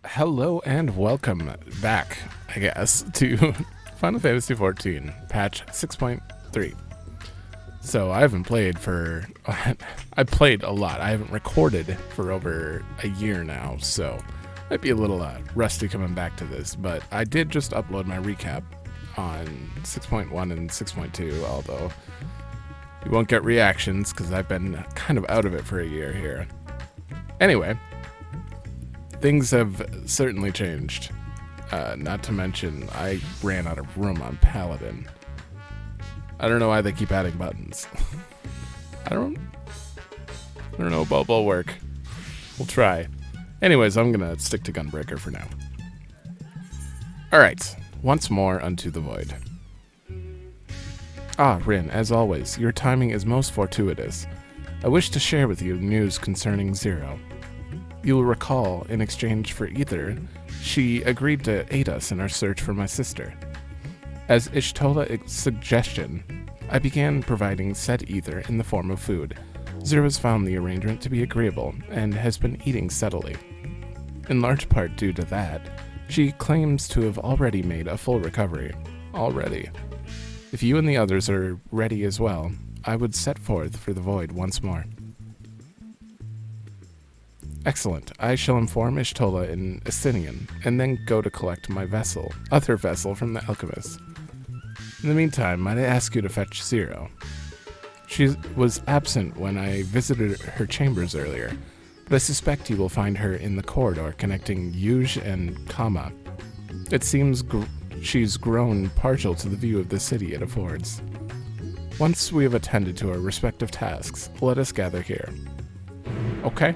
Hello and welcome back, I guess, to Final Fantasy XIV, patch 6.3. So I haven't played for, I played a lot. I haven't recorded for over a year now, so might be a little rusty coming back to this, but I did just upload my recap on 6.1 and 6.2, although you won't get reactions because I've been kind of out of it for a year here. Anyway, things have certainly changed. Not to mention, I ran out of room on Paladin. I don't know why they keep adding buttons. I don't know about Bulwark. We'll try. Anyways, I'm gonna stick to Gunbreaker for now. Alright, once more unto the void. Ah, Rin, as always, your timing is most fortuitous. I wish to share with you news concerning Zero. You will recall, in exchange for ether, she agreed to aid us in our search for my sister. As Ishtola's suggestion, I began providing said ether in the form of food. Zero has found the arrangement to be agreeable and has been eating steadily. In large part due to that, she claims to have already made a full recovery. Already. If you and the others are ready as well, I would set forth for the void once more. Excellent. I shall inform Ishtola in Asinian, and then go to collect my other vessel from the alchemist. In the meantime, might I ask you to fetch Zero? She was absent when I visited her chambers earlier, but I suspect you will find her in the corridor connecting Yuj and Kama. It seems she's grown partial to the view of the city it affords. Once we have attended to our respective tasks, let us gather here. Okay.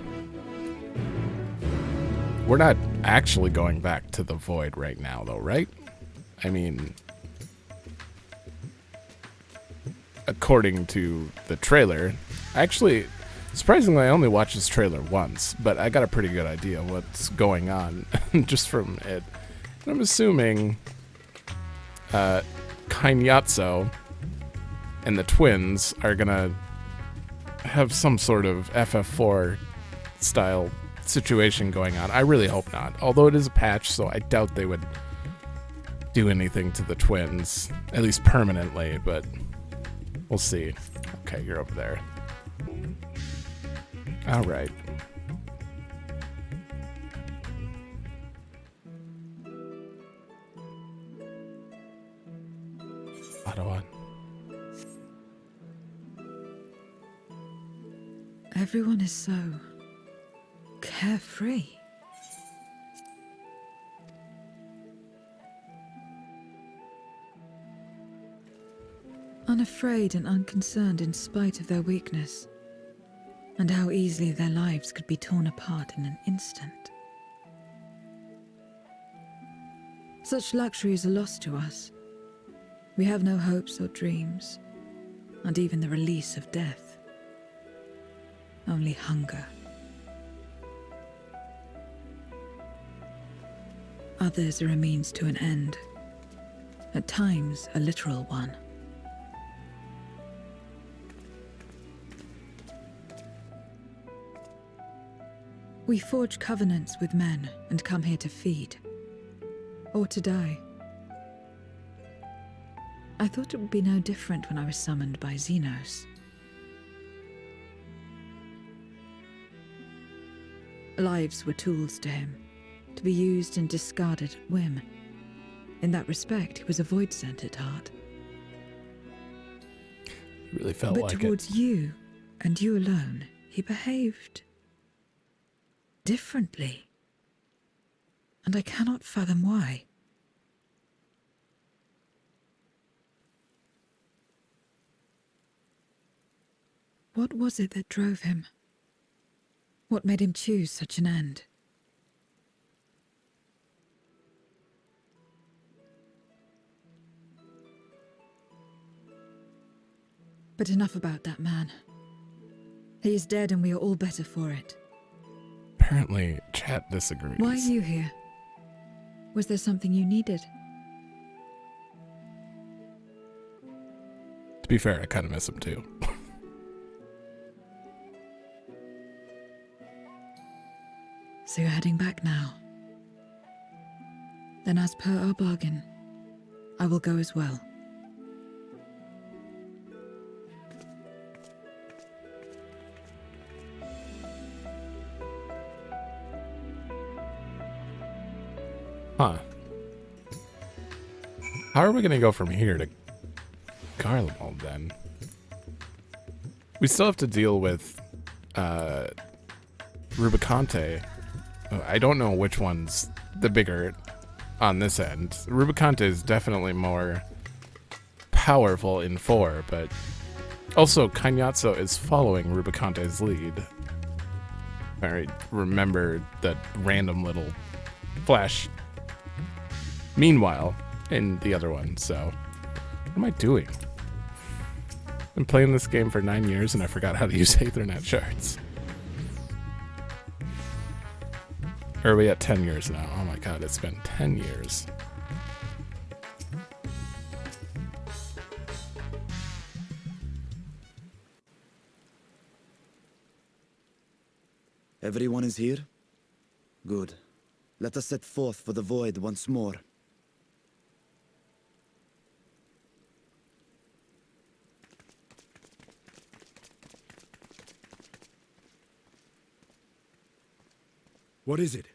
We're not actually going back to the void right now, though, right? I mean, according to the trailer, actually, surprisingly, I only watched this trailer once, but I got a pretty good idea of what's going on just from it. And I'm assuming Kainyatso and the twins are gonna have some sort of FF4 style situation going on. I really hope not. Although it is a patch, so I doubt they would do anything to the twins, at least permanently, but we'll see. Okay, you're over there. All right. Hydalaen. Everyone is so carefree. Unafraid and unconcerned in spite of their weakness, and how easily their lives could be torn apart in an instant. Such luxuries are lost to us. We have no hopes or dreams, and even the release of death. Only hunger. Others are a means to an end, at times a literal one. We forge covenants with men and come here to feed, or to die. I thought it would be no different when I was summoned by Xenos. Lives were tools to him, to be used and discarded at whim. In that respect, he was a void sent at heart. Really felt like it. But towards you, and you alone, he behaved differently. And I cannot fathom why. What was it that drove him? What made him choose such an end? But enough about that man. He is dead and we are all better for it. Apparently, chat disagrees. Why are you here? Was there something you needed? To be fair, I kind of miss him too. So you're heading back now. Then as per our bargain, I will go as well. Huh. How are we going to go from here to Garlemald then? We still have to deal with Rubicante. Oh, I don't know which one's the bigger on this end. Rubicante is definitely more powerful in 4, but also Cagnazzo is following Rubicante's lead. I remember that random little flash. Meanwhile, in the other one, so what am I doing? I've been playing this game for 9 years and I forgot how to use Aethernet shards. Or are we at 10 years now? Oh my god, it's been 10 years. Everyone is here? Good. Let us set forth for the void once more. What is it?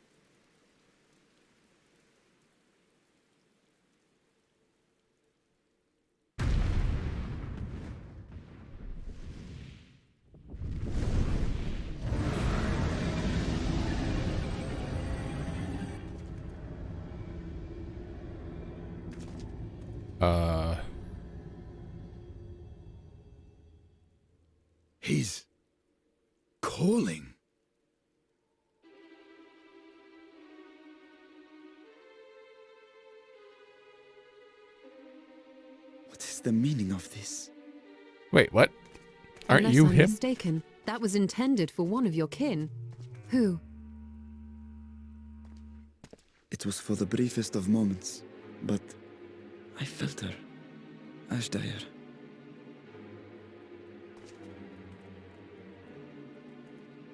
He's calling. What is the meaning of this? Wait, what? Aren't Unless you I'm him? mistaken, that was intended for one of your kin. Who? It was for the briefest of moments, but I felt her. Hydalaen.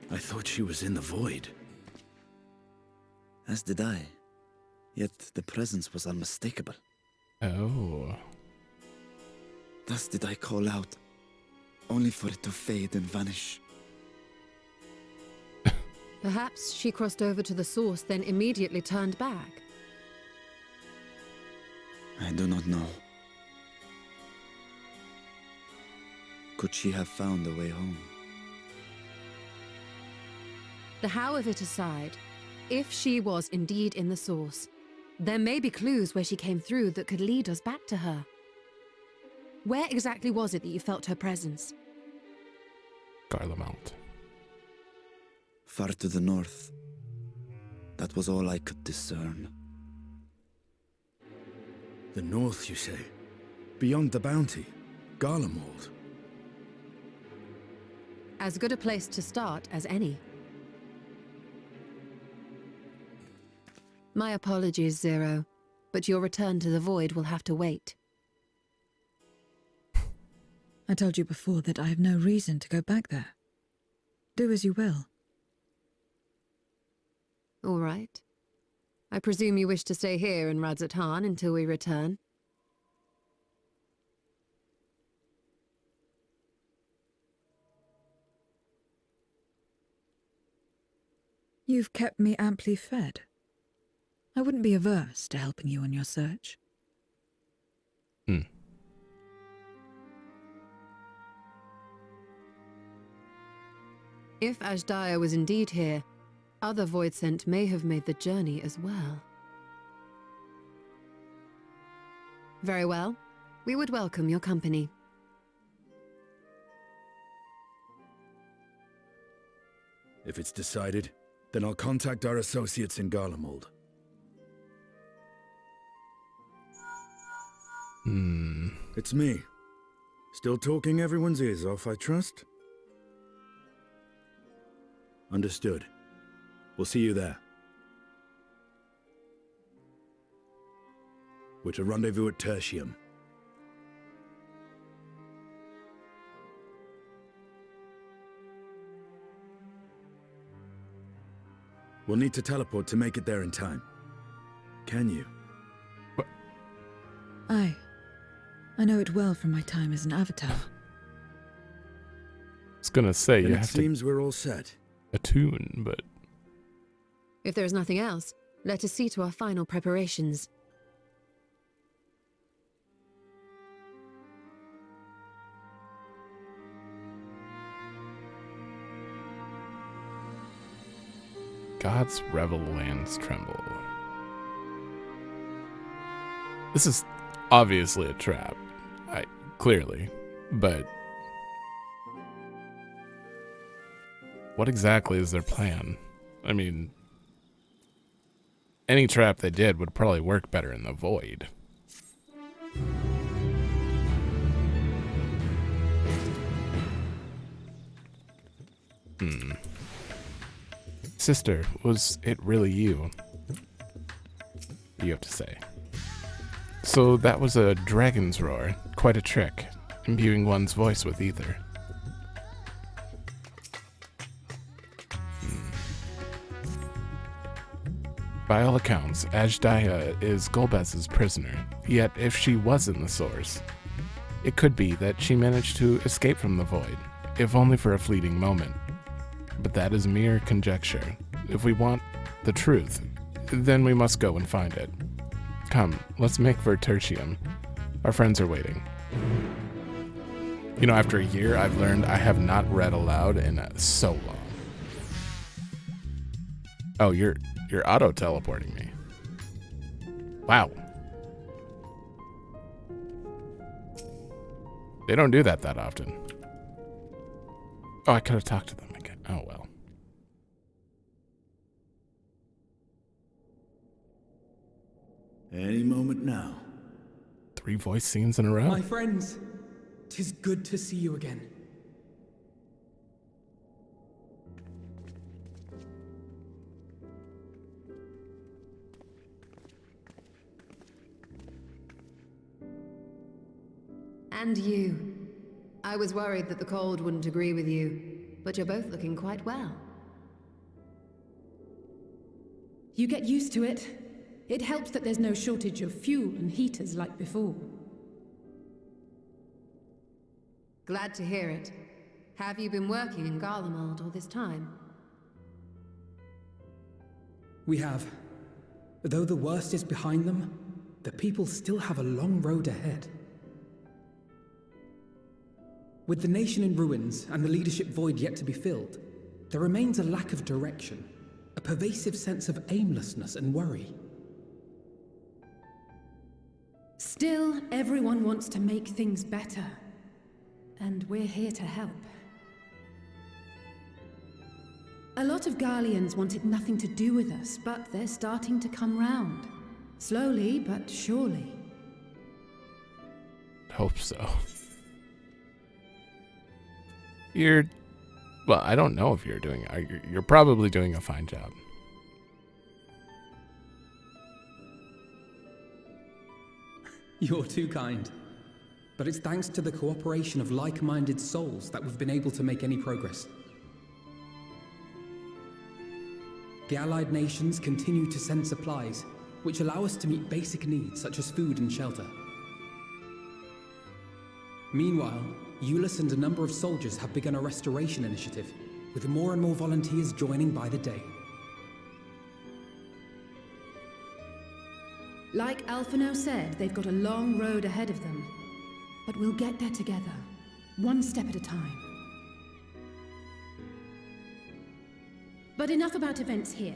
I thought she was in the void. As did I. Yet the presence was unmistakable. Oh. Thus did I call out, only for it to fade and vanish. Perhaps she crossed over to the source, then immediately turned back. I do not know. Could she have found a way home? The how of it aside, if she was indeed in the source, there may be clues where she came through that could lead us back to her. Where exactly was it that you felt her presence? Garlemald. Far to the north. That was all I could discern. The north, you say? Beyond the bounty? Garlemald? As good a place to start as any. My apologies, Zero, but your return to the void will have to wait. I told you before that I have no reason to go back there. Do as you will. All right. I presume you wish to stay here in Radzatan until we return? You've kept me amply fed. I wouldn't be averse to helping you on your search. If Hydalaen was indeed here, other Voidsent may have made the journey as well. Very well. We would welcome your company. If it's decided, then I'll contact our associates in Garlemald. It's me. Still talking everyone's ears off, I trust? Understood. We'll see you there. We're to rendezvous at Tertium. We'll need to teleport to make it there in time. Can you? Aye. I know it well from my time as an avatar. I was gonna say Then you it have seems we're all set. to attune, but If there is nothing else, let us see to our final preparations. God's Revel lands tremble. This is obviously a trap. Clearly. But what exactly is their plan? I mean, any trap they did would probably work better in the void. Sister, was it really you? You have to say. So that was a dragon's roar. Quite a trick, imbuing one's voice with ether. By all accounts, Hydalaen is Golbez's prisoner, yet if she was in the source, it could be that she managed to escape from the void, if only for a fleeting moment. But that is mere conjecture. If we want the truth, then we must go and find it. Come, let's make for Tertium. Our friends are waiting. You know, after a year, I've learned I have not read aloud in so long. Oh, you're auto-teleporting me. Wow. They don't do that often. Oh, I could have talked to them again. Oh, well. Any moment now. 3 voice scenes in a row? My friends, 'tis good to see you again. And you. I was worried that the cold wouldn't agree with you, but you're both looking quite well. You get used to it. It helps that there's no shortage of fuel and heaters like before. Glad to hear it. Have you been working in Garlemald all this time? We have. Though the worst is behind them, the people still have a long road ahead. With the nation in ruins and the leadership void yet to be filled, there remains a lack of direction, a pervasive sense of aimlessness and worry. Still, everyone wants to make things better. And we're here to help. A lot of Garleans wanted nothing to do with us, but they're starting to come round. Slowly, but surely. Hope so. Well, I don't know if you're probably doing a fine job. You're too kind. But it's thanks to the cooperation of like-minded souls that we've been able to make any progress. The allied nations continue to send supplies, which allow us to meet basic needs such as food and shelter. Meanwhile, Euless and a number of soldiers have begun a restoration initiative, with more and more volunteers joining by the day. Like Alphino said, they've got a long road ahead of them. But we'll get there together, one step at a time. But enough about events here.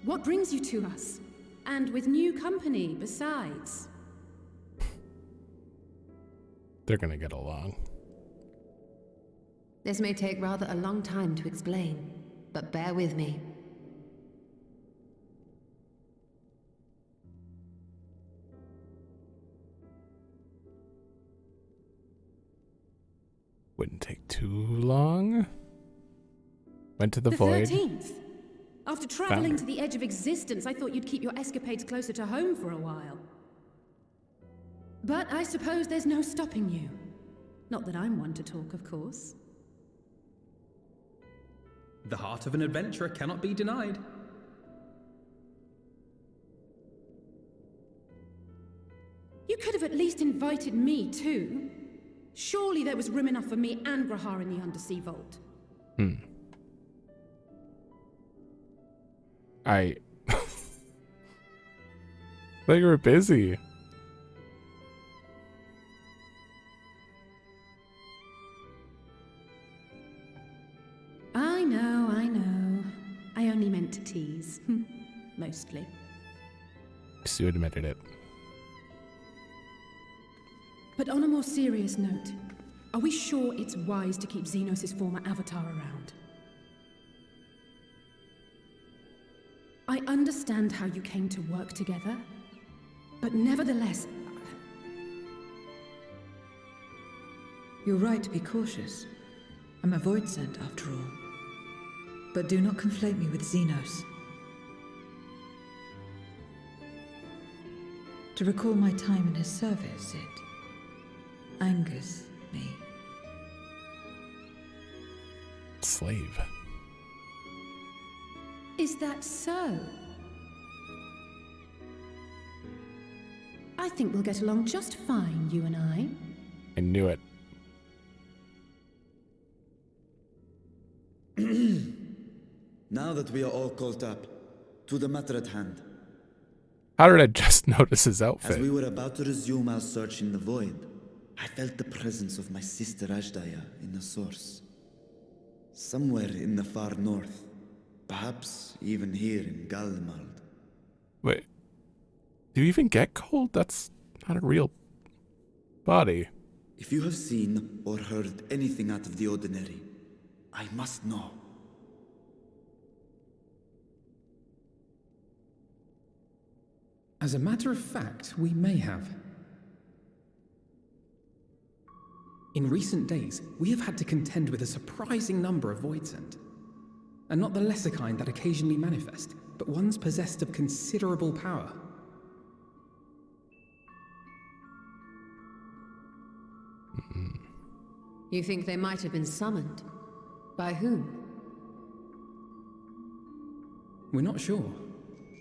What brings you to us? And with new company, besides? They're gonna get along. This may take rather a long time to explain, but bear with me. Wouldn't take too long. Went to the void. 13th. After traveling to the edge of existence, I thought you'd keep your escapades closer to home for a while. But I suppose there's no stopping you. Not that I'm one to talk, of course. The heart of an adventurer cannot be denied. have at least invited me too. Surely there was room enough for me and Grahar in the Undersea Vault. I thought you were busy. I know, I know. I only meant to tease. Mostly. You admitted it. But on a more serious note, are we sure it's wise to keep Xenos' former avatar around? I understand how you came to work together, but nevertheless... You're right to be cautious. I'm a void sent, after all. But do not conflate me with Xenos. To recall my time in his service, it angers me. Slave. Is that so? I think we'll get along just fine, you and I. I knew it. Now that we are all caught up, to the matter at hand. How did I just notice his As outfit? we were about to resume our search in the void, I felt the presence of my sister Hydalaen in the source. Somewhere in the far north. Perhaps even here in Galmald. Wait. Do you even get cold? That's not a real body. If you have seen or heard anything out of the ordinary, I must know. As a matter of fact, we may have. In recent days, we have had to contend with a surprising number of Voidsent. And not the lesser kind that occasionally manifest, but ones possessed of considerable power. You think they might have been summoned? By whom? We're not sure.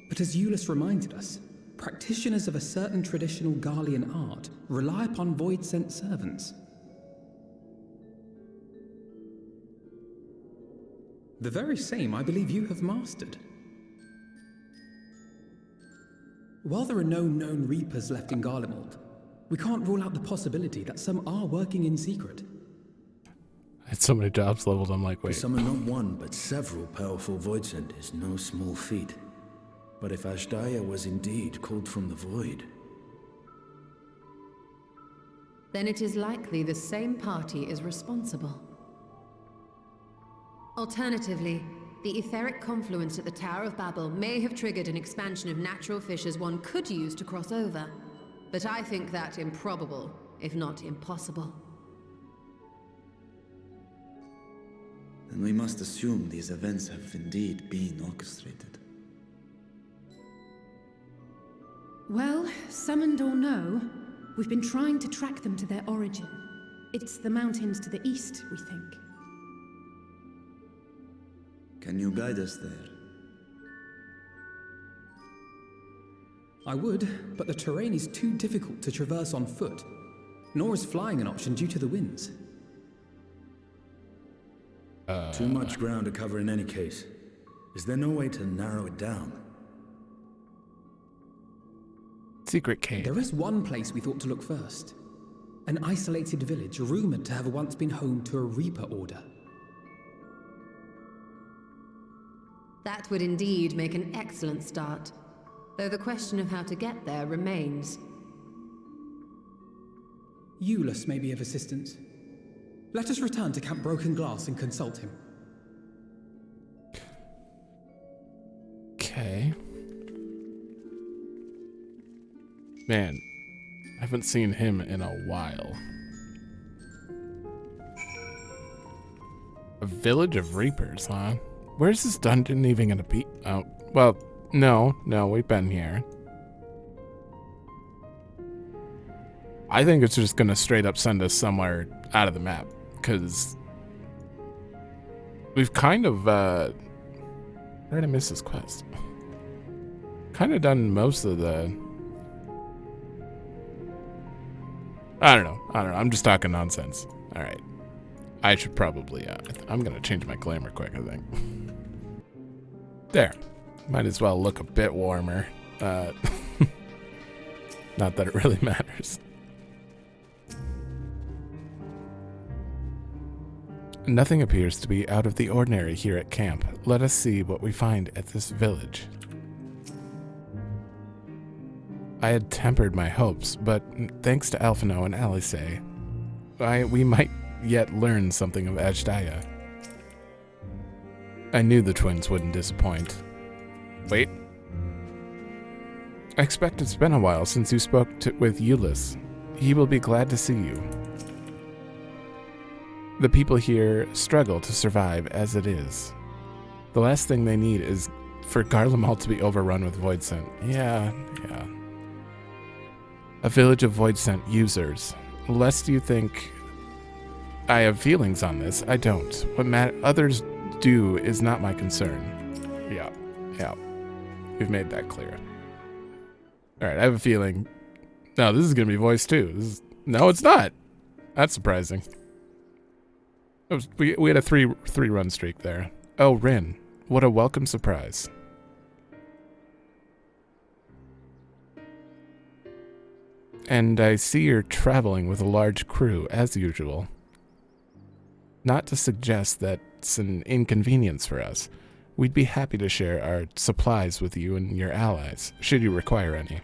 But as Euless reminded us, practitioners of a certain traditional Garlean art rely upon void-sent servants. The very same I believe you have mastered. While there are no known Reapers left in Garlemald, we can't rule out the possibility that some are working in secret. I had so many jobs leveled, I'm like, To wait. summon not one, but several powerful Voidsent is no small feat. But if Hydalaen was indeed called from the void... Then it is likely the same party is responsible. Alternatively, the etheric confluence at the Tower of Babel may have triggered an expansion of natural fissures one could use to cross over. But I think that improbable, if not impossible. Then we must assume these events have indeed been orchestrated. Well, summoned or no, we've been trying to track them to their origin. It's the mountains to the east, we think. Can you guide us there? I would, but the terrain is too difficult to traverse on foot. Nor is flying an option due to the winds. Too much ground to cover in any case. Is there no way to narrow it down? Secret cave. There is one place we thought to look first. An isolated village rumored to have once been home to a Reaper order. That would indeed make an excellent start, though the question of how to get there remains. Euless may be of assistance. Let us return to Camp Broken Glass and consult him. Okay. Man, I haven't seen him in a while. A village of Reapers, huh? Where's this dungeon even gonna be? Oh, well, no, we've been here. I think it's just gonna straight up send us somewhere out of the map, because we've kind of, where did I miss this quest? Kind of done most of the I don't know. I'm just talking nonsense. All right. I should probably, I'm going to change my glamour quick, I think. There. Might as well look a bit warmer. Not that it really matters. Nothing appears to be out of the ordinary here at camp. Let us see what we find at this village. I had tempered my hopes, but thanks to Alphino and Alice, we might yet learn something of Hydalaen. I knew the twins wouldn't disappoint. Wait. I expect it's been a while since you spoke with Euless. He will be glad to see you. The people here struggle to survive as it is. The last thing they need is for Garlemald to be overrun with Voidsent. Yeah. A village of Voidsent users. Lest you think I have feelings on this, I don't. What others do is not my concern. Yeah. We've made that clear. Alright, I have a feeling. No, this is going to be voice too. No, it's not. That's surprising. We had a three run streak there. Oh, Rin. What a welcome surprise. And I see you're traveling with a large crew, as usual. Not to suggest that's an inconvenience for us. We'd be happy to share our supplies with you and your allies, should you require any.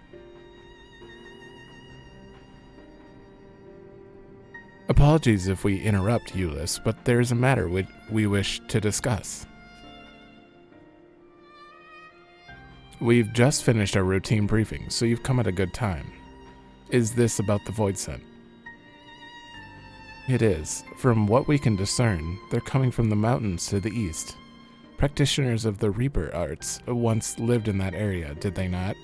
Apologies if we interrupt, Euless, but there's a matter we wish to discuss. We've just finished our routine briefing, so you've come at a good time. Is this about the Voidsent? It is. From what we can discern, they're coming from the mountains to the east. Practitioners of the Reaper arts once lived in that area, did they not?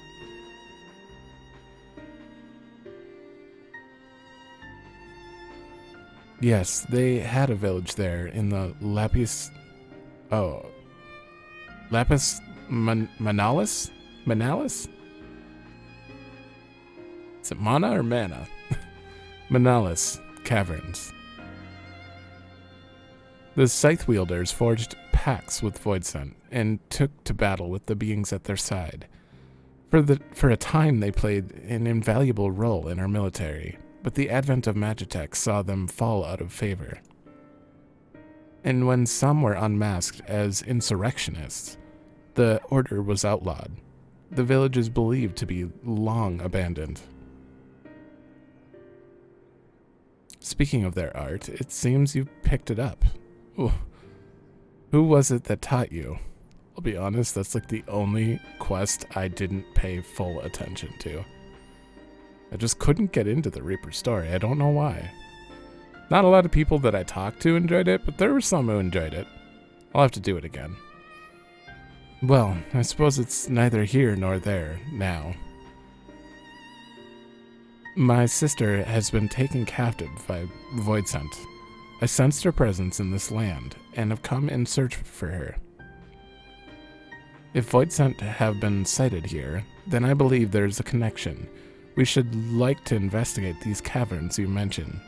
Yes, they had a village there in the Lapis Manalis? Manalis? Is it Mana or Mana? Manalis Caverns. The Scythe Wielders forged pacts with Voidsent and took to battle with the beings at their side. For a time they played an invaluable role in our military, but the advent of Magitech saw them fall out of favor. And when some were unmasked as insurrectionists, the order was outlawed. The village is believed to be long abandoned. Speaking of their art, it seems you picked it up. Ooh. Who was it that taught you? I'll be honest, that's like the only quest I didn't pay full attention to. I just couldn't get into the Reaper story. I don't know why. Not a lot of people that I talked to enjoyed it, but there were some who enjoyed it. I'll have to do it again. Well, I suppose it's neither here nor there now. My sister has been taken captive by Voidsent. I sensed her presence in this land, and have come in search for her. If Voidsent have been sighted here, then I believe there is a connection. We should like to investigate these caverns you mentioned,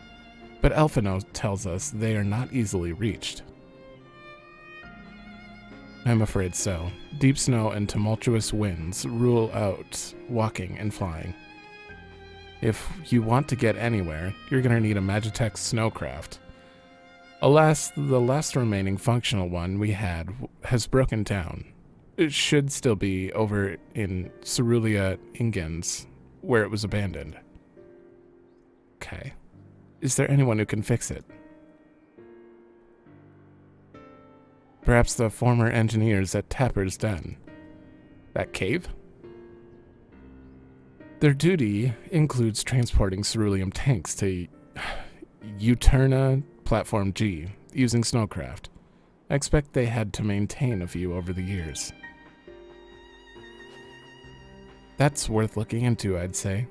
but Alphino tells us they are not easily reached. I'm afraid so. Deep snow and tumultuous winds rule out walking and flying. If you want to get anywhere, you're going to need a Magitech snowcraft. Alas, the last remaining functional one we had has broken down. It should still be over in Cerulean Ingens, where it was abandoned. Okay. Is there anyone who can fix it? Perhaps the former engineers at Tapper's Den. That cave? Their duty includes transporting ceruleum tanks to Uterna Platform G using snowcraft. I expect they had to maintain a few over the years. That's worth looking into, I'd say.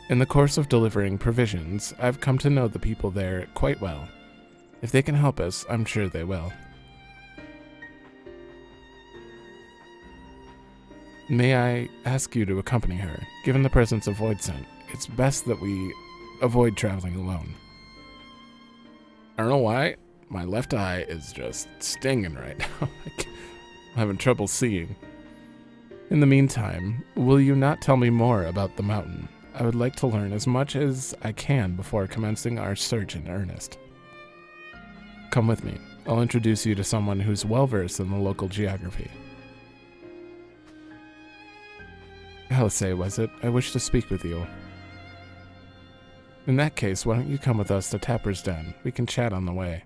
In the course of delivering provisions, I've come to know the people there quite well. If they can help us, I'm sure they will. May I ask you to accompany her? Given the presence of Voidsent, it's best that we avoid traveling alone. I don't know why, my left eye is just stinging right now. I'm having trouble seeing. In the meantime, will you not tell me more about the mountain? I would like to learn as much as I can before commencing our search in earnest. Come with me. I'll introduce you to someone who's well-versed in the local geography. Hydalaen, was it? I wish to speak with you. In that case, why don't you come with us to Tapper's Den? We can chat on the way.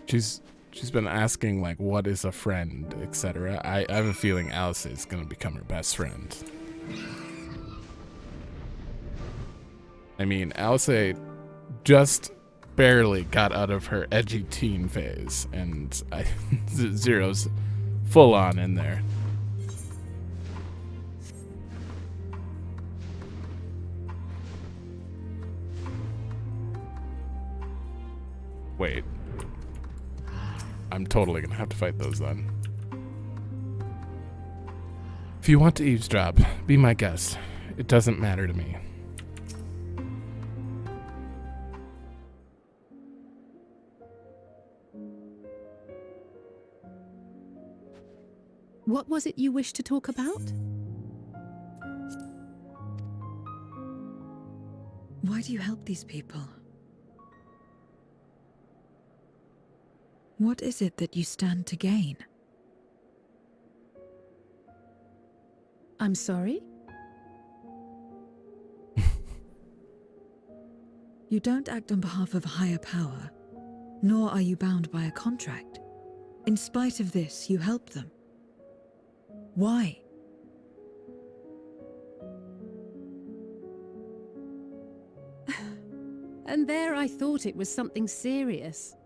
She's been asking, like, what is a friend, etc. I have a feeling Alice is going to become her best friend. I mean, Alice just barely got out of her edgy teen phase, and Zero's full on in there. Wait. I'm totally gonna have to fight those then. If you want to eavesdrop, be my guest. It doesn't matter to me. What was it you wished to talk about? Why do you help these people? What is it that you stand to gain? I'm sorry? You don't act on behalf of a higher power, nor are you bound by a contract. In spite of this, you help them. Why? And there I thought it was something serious.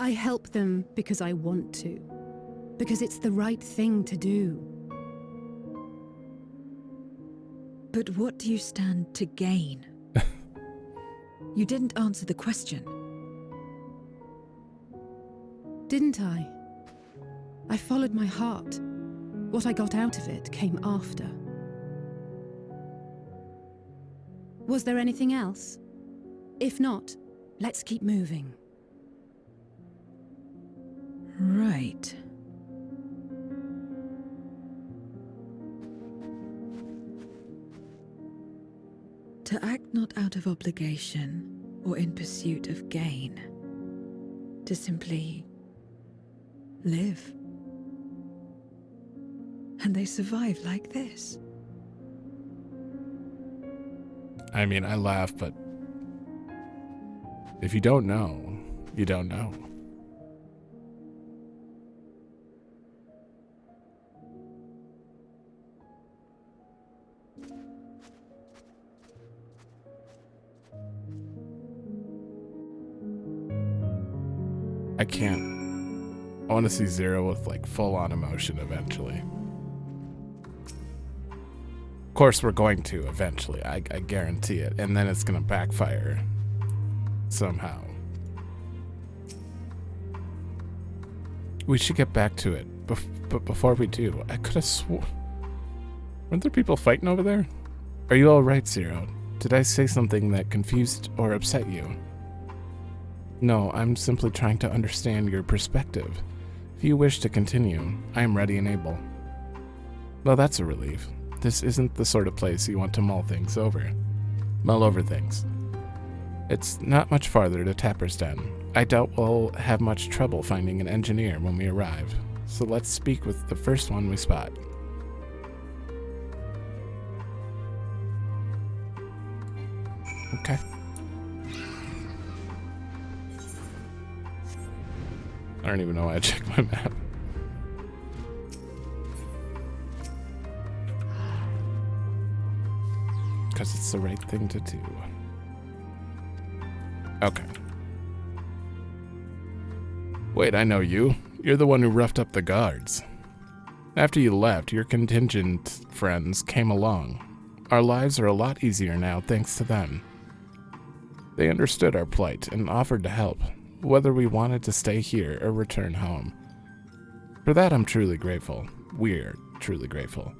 I help them because I want to. Because it's the right thing to do. But what do you stand to gain? You didn't answer the question. Didn't I? I followed my heart. What I got out of it came after. Was there anything else? If not, let's keep moving. Right. To act not out of obligation or in pursuit of gain. To simply live. And they survive like this. I mean, I laugh, but if you don't know, you don't know. I can't. I want to see Zero with like full-on emotion eventually. Of course we're going to eventually, I guarantee it. And then it's going to backfire somehow. We should get back to it. But before we do, I could have sworn... Weren't there people fighting over there? Are you alright, Zero? Did I say something that confused or upset you? No, I'm simply trying to understand your perspective. If you wish to continue, I am ready and able. Well, that's a relief. This isn't the sort of place you want to mull over things. It's not much farther to Tapper's Den. I doubt we'll have much trouble finding an engineer when we arrive. So let's speak with the first one we spot. Okay. I don't even know why I checked my map. Because it's the right thing to do. Okay. Wait, I know you. You're the one who roughed up the guards. After you left, your contingent friends came along. Our lives are a lot easier now thanks to them. They understood our plight and offered to help, whether we wanted to stay here or return home. For that, I'm truly grateful. We're truly grateful.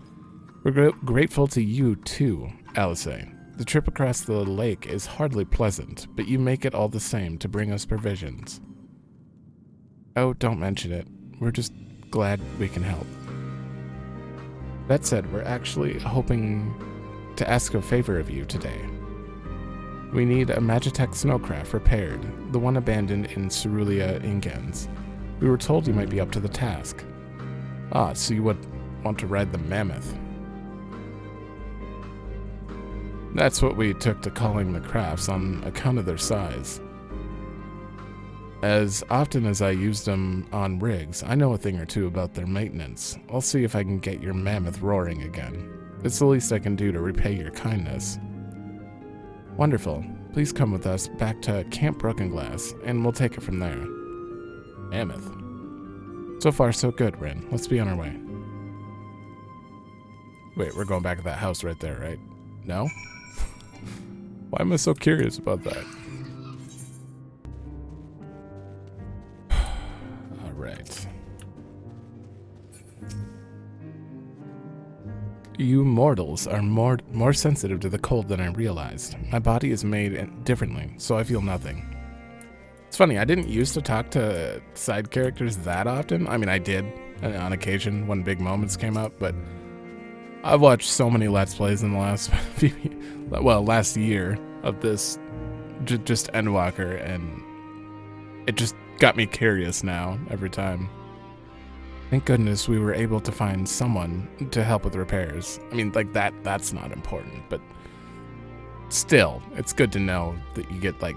We're grateful to you, too, Hydalaen. The trip across the lake is hardly pleasant, but you make it all the same to bring us provisions. Oh, don't mention it. We're just glad we can help. That said, we're actually hoping to ask a favor of you today. We need a Magitech snowcraft repaired, the one abandoned in Cerulean Ingens. We were told you might be up to the task. Ah, so you would want to ride the mammoth. That's what we took to calling the crafts on account of their size. As often as I used them on rigs, I know a thing or two about their maintenance. I'll see if I can get your mammoth roaring again. It's the least I can do to repay your kindness. Wonderful. Please come with us back to Camp Brokenglass, and we'll take it from there. Mammoth. So far, so good, Rin. Let's be on our way. Wait, we're going back to that house right there, right? No? Why am I so curious about that? Alright. You mortals are more sensitive to the cold than I realized. My body is made differently, so I feel nothing. It's funny, I didn't used to talk to side characters that often. I mean, I did on occasion when big moments came up, but I've watched so many Let's Plays in the last last year of this, just Endwalker, and it just got me curious now every time. Thank goodness we were able to find someone to help with repairs. I mean, like that's not important, but still, it's good to know that you get like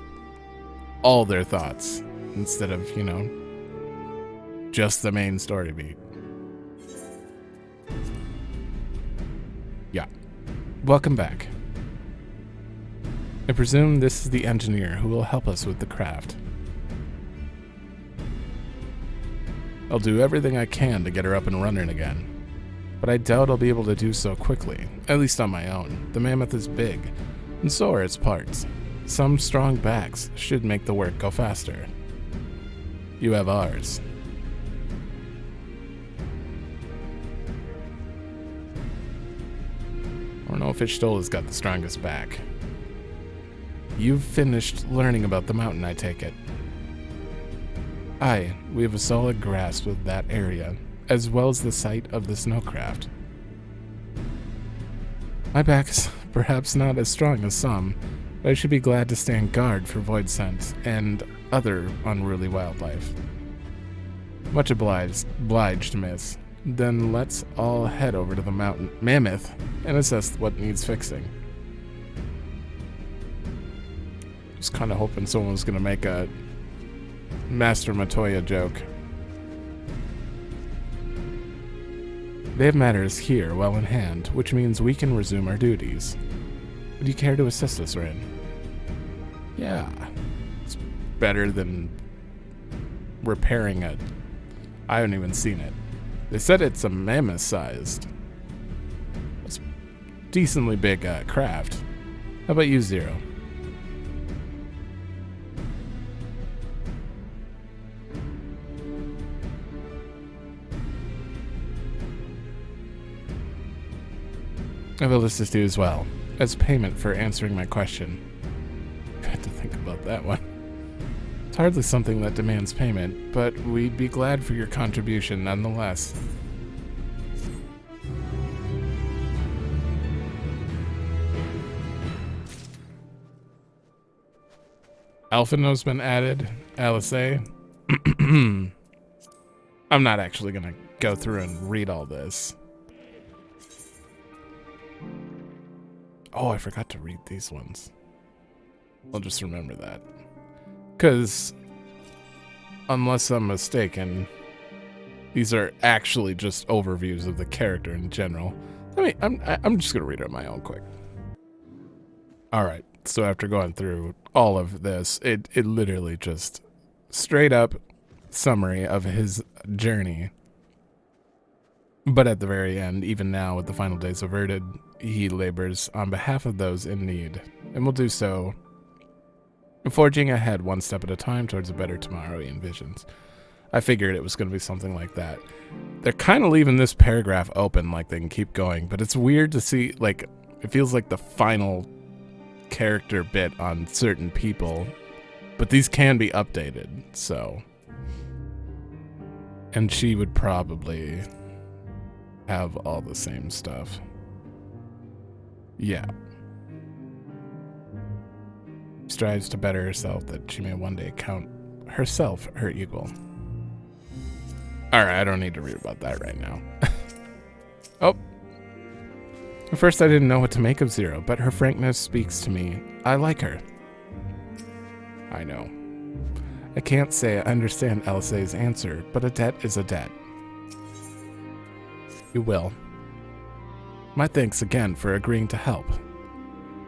all their thoughts instead of, you know, just the main story beat. Yeah. Welcome back. I presume this is the engineer who will help us with the craft. I'll do everything I can to get her up and running again, but I doubt I'll be able to do so quickly, at least on my own. The mammoth is big, and so are its parts. Some strong backs should make the work go faster. You have ours. I don't know if Hydalaen's got the strongest back. You've finished learning about the mountain, I take it. Aye, we have a solid grasp of that area, as well as the site of the snowcraft. My back's perhaps not as strong as some, but I should be glad to stand guard for Voidsent and other unruly wildlife. Much obliged, miss. Then let's all head over to the mammoth and assess what needs fixing. Just kind of hoping someone was going to make a Master Matoya joke. They have matters here well in hand, which means we can resume our duties. Would you care to assist us, Rin? Yeah. It's better than repairing it. I haven't even seen it. They said it's a mammoth-sized. It's decently big craft. How about you, Zero? I will assist you as well, as payment for answering my question. I had to think about that one. It's hardly something that demands payment, but we'd be glad for your contribution nonetheless. Alphino's been added. Hydalaen. I'm not actually going to go through and read all this. Oh, I forgot to read these ones. I'll just remember that. Because, unless I'm mistaken, these are actually just overviews of the character in general. I mean, I'm just going to read it on my own quick. Alright, so after going through all of this, it literally just straight up summary of his journey. But at the very end, even now with the final days averted, he labors on behalf of those in need, and will do so, forging ahead one step at a time towards a better tomorrow he envisions. I figured it was going to be something like that. They're kind of leaving this paragraph open like they can keep going, but it's weird to see, like, it feels like the final character bit on certain people, but these can be updated, so. And she would probably have all the same stuff. Yeah. Strives to better herself that she may one day count herself her equal. Alright, I don't need to read about that right now. Oh. At first I didn't know what to make of Zero, but her frankness speaks to me. I like her. I know. I can't say I understand Elsay's answer, but a debt is a debt. You will. My thanks again for agreeing to help.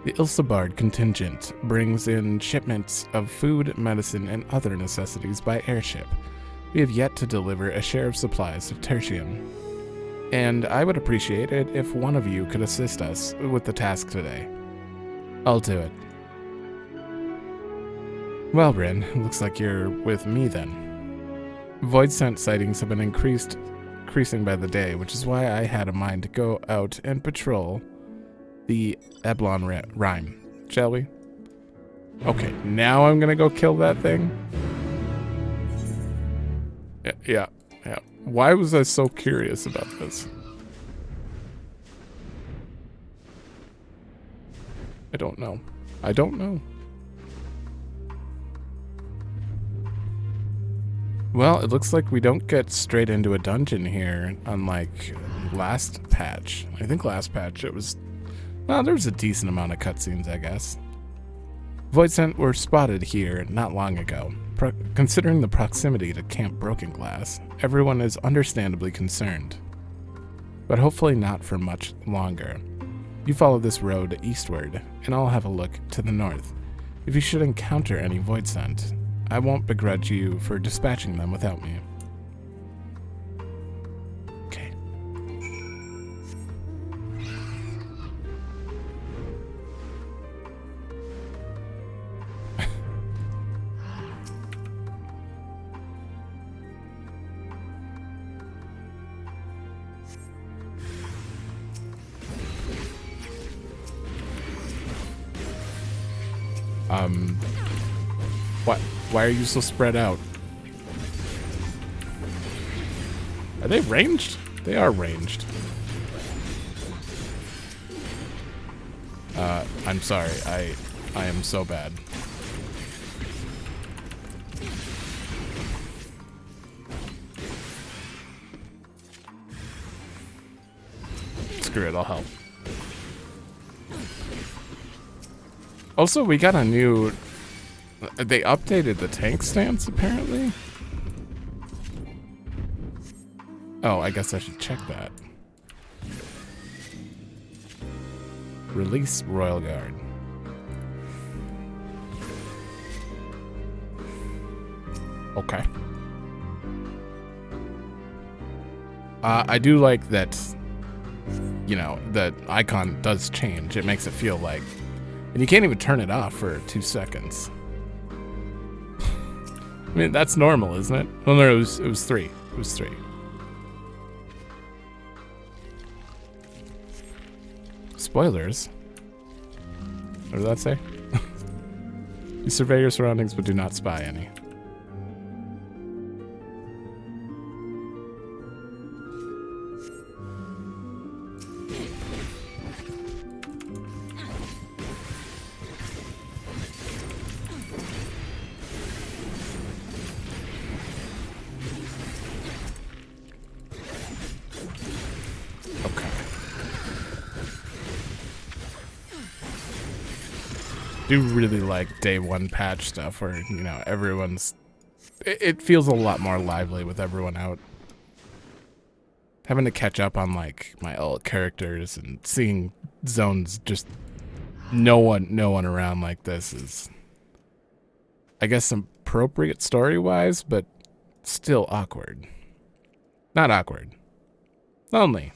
The Ilsabard contingent brings in shipments of food, medicine, and other necessities by airship. We have yet to deliver a share of supplies to Tertium, and I would appreciate it if one of you could assist us with the task today. I'll do it. Well, Rin, looks like you're with me then. Void scent sightings have been increasing by the day, which is why I had a mind to go out and patrol the Eblon Rime. Shall we? Okay, now I'm gonna go kill that thing. Yeah. Why was I so curious about this? I don't know. Well, it looks like we don't get straight into a dungeon here, unlike last patch. I think last patch it was... Well, there was a decent amount of cutscenes, I guess. Voidsent were spotted here not long ago. Considering the proximity to Camp Broken Glass, everyone is understandably concerned. But hopefully not for much longer. You follow this road eastward, and I'll have a look to the north. If you should encounter any Voidsent, I won't begrudge you for dispatching them without me. Okay. What? Why are you so spread out? Are they ranged? They are ranged. I'm sorry. I am so bad. Screw it, I'll help. Also, we got a new... They updated the tank stance, apparently? Oh, I guess I should check that. Release Royal Guard. Okay. I do like that, you know, the icon does change. It makes it feel like... And you can't even turn it off for 2 seconds. I mean, that's normal, isn't it? Well, no, it was 3. It was 3. Spoilers. What did that say? You survey your surroundings, but do not spy any. I do really like day 1 patch stuff where, you know, everyone's... It feels a lot more lively with everyone out. Having to catch up on, like, my old characters and seeing zones just no one around like this is, I guess, appropriate story-wise, but still awkward. Not awkward. Lonely.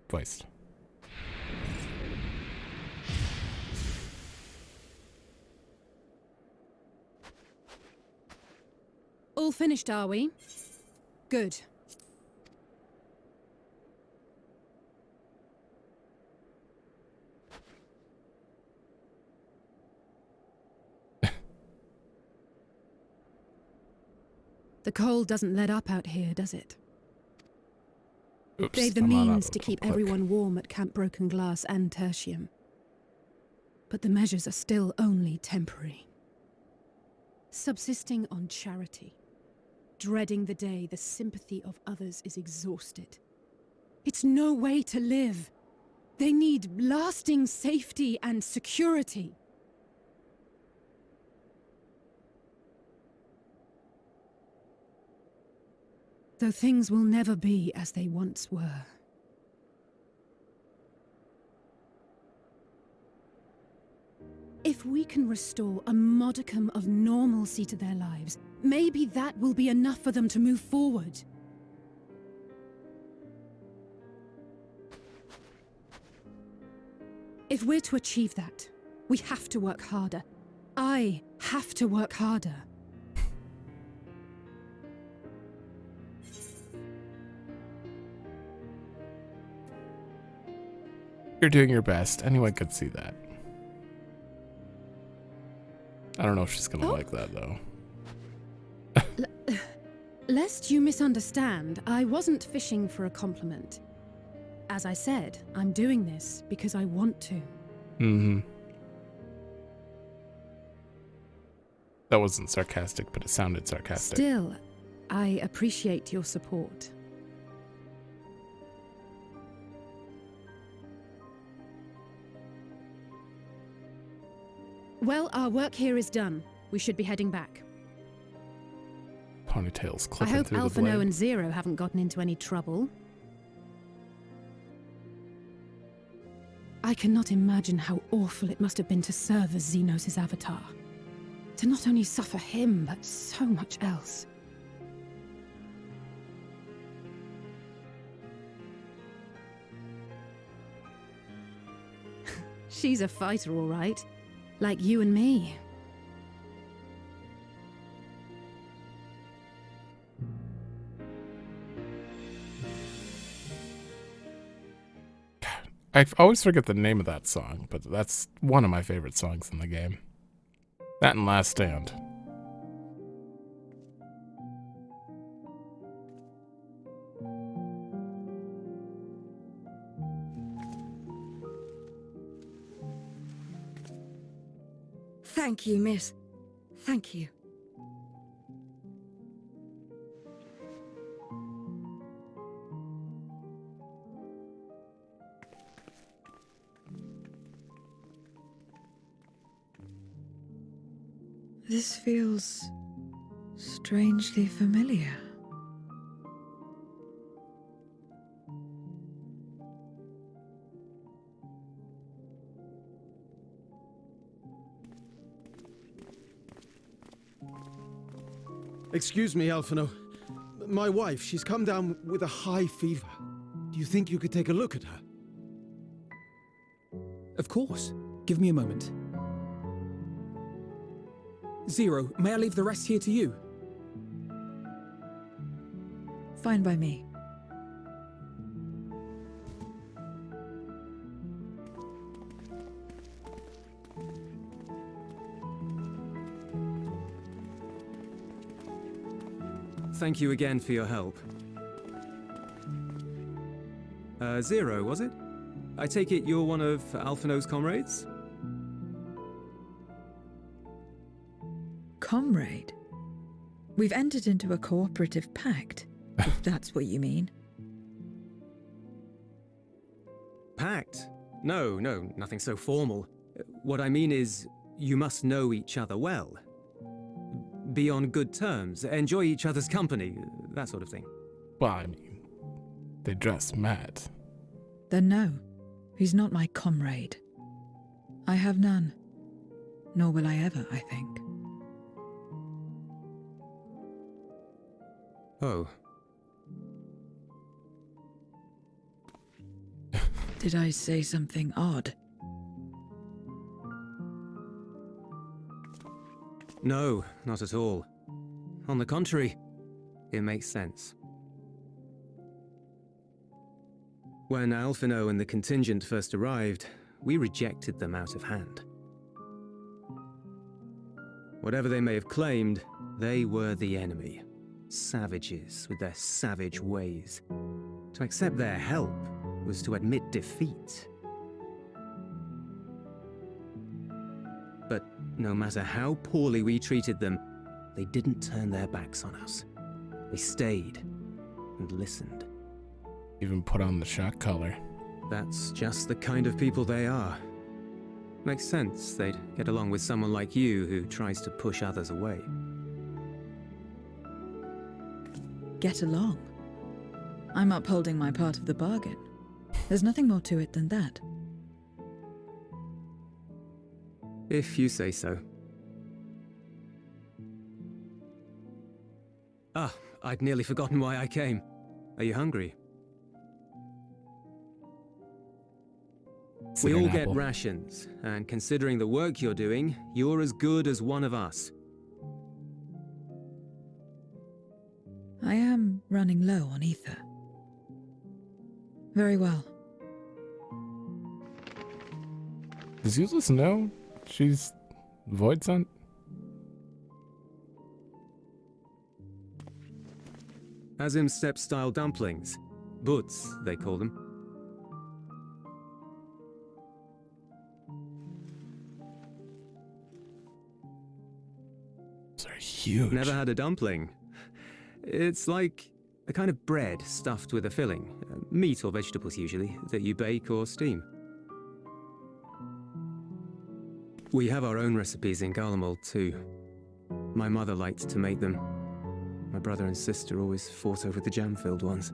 Voiced. All finished, are we? Good. The cold doesn't let up out here, does it? Oops, They've the I'm not means out to of keep click. everyone warm at Camp Broken Glass and Tertium. But the measures are still only temporary. Subsisting on charity. Dreading the day the sympathy of others is exhausted. It's no way to live. They need lasting safety and security. Though things will never be as they once were. If we can restore a modicum of normalcy to their lives, maybe that will be enough for them to move forward. If we're to achieve that, we have to work harder. I have to work harder. You're doing your best. Anyone could see that. I don't know if she's gonna like that though. Lest you misunderstand, I wasn't fishing for a compliment. As I said, I'm doing this because I want to. Mm-hmm. That wasn't sarcastic, but it sounded sarcastic. Still, I appreciate your support. Well, our work here is done. We should be heading back. Ponytails I clipping hope through the Alphano blade. and Zero haven't gotten into any trouble. I cannot imagine how awful it must have been to serve as Xenos' avatar. To not only suffer him, but so much else. She's a fighter, all right. Like you and me. I always forget the name of that song, but that's one of my favorite songs in the game. That and Last Stand. Thank you, miss. Thank you. This feels strangely familiar. Excuse me, Alphano. My wife, she's come down with a high fever. Do you think you could take a look at her? Of course. Give me a moment. Zero, may I leave the rest here to you? Fine by me. Thank you again for your help. Zero, was it? I take it you're one of Alphano's comrades? Comrade? We've entered into a cooperative pact, if that's what you mean. Pact? No, nothing so formal. What I mean is, you must know each other well. Be on good terms, enjoy each other's company, that sort of thing. Well, I mean, they dress mad. Then no, he's not my comrade. I have none. Nor will I ever, I think. Oh. Did I say something odd? No, not at all. On the contrary, it makes sense. When Alphino and the contingent first arrived, we rejected them out of hand. Whatever they may have claimed, they were the enemy. Savages with their savage ways. To accept their help was to admit defeat. But no matter how poorly we treated them, they didn't turn their backs on us. They stayed and listened. Even put on the shock collar. That's just the kind of people they are. Makes sense they'd get along with someone like you who tries to push others away. Get along. I'm upholding my part of the bargain. There's nothing more to it than that. If you say so. Ah, I'd nearly forgotten why I came. Are you hungry? We all get rations, and considering the work you're doing, you're as good as one of us. I am running low on ether. Very well. Does Useless know she's Void Sent? Azim Steppe-style dumplings. Butts, they call them. They're huge. Never had a dumpling. It's like a kind of bread stuffed with a filling, meat or vegetables usually, that you bake or steam. We have our own recipes in Garlemald too. My mother liked to make them. My brother and sister always fought over the jam-filled ones.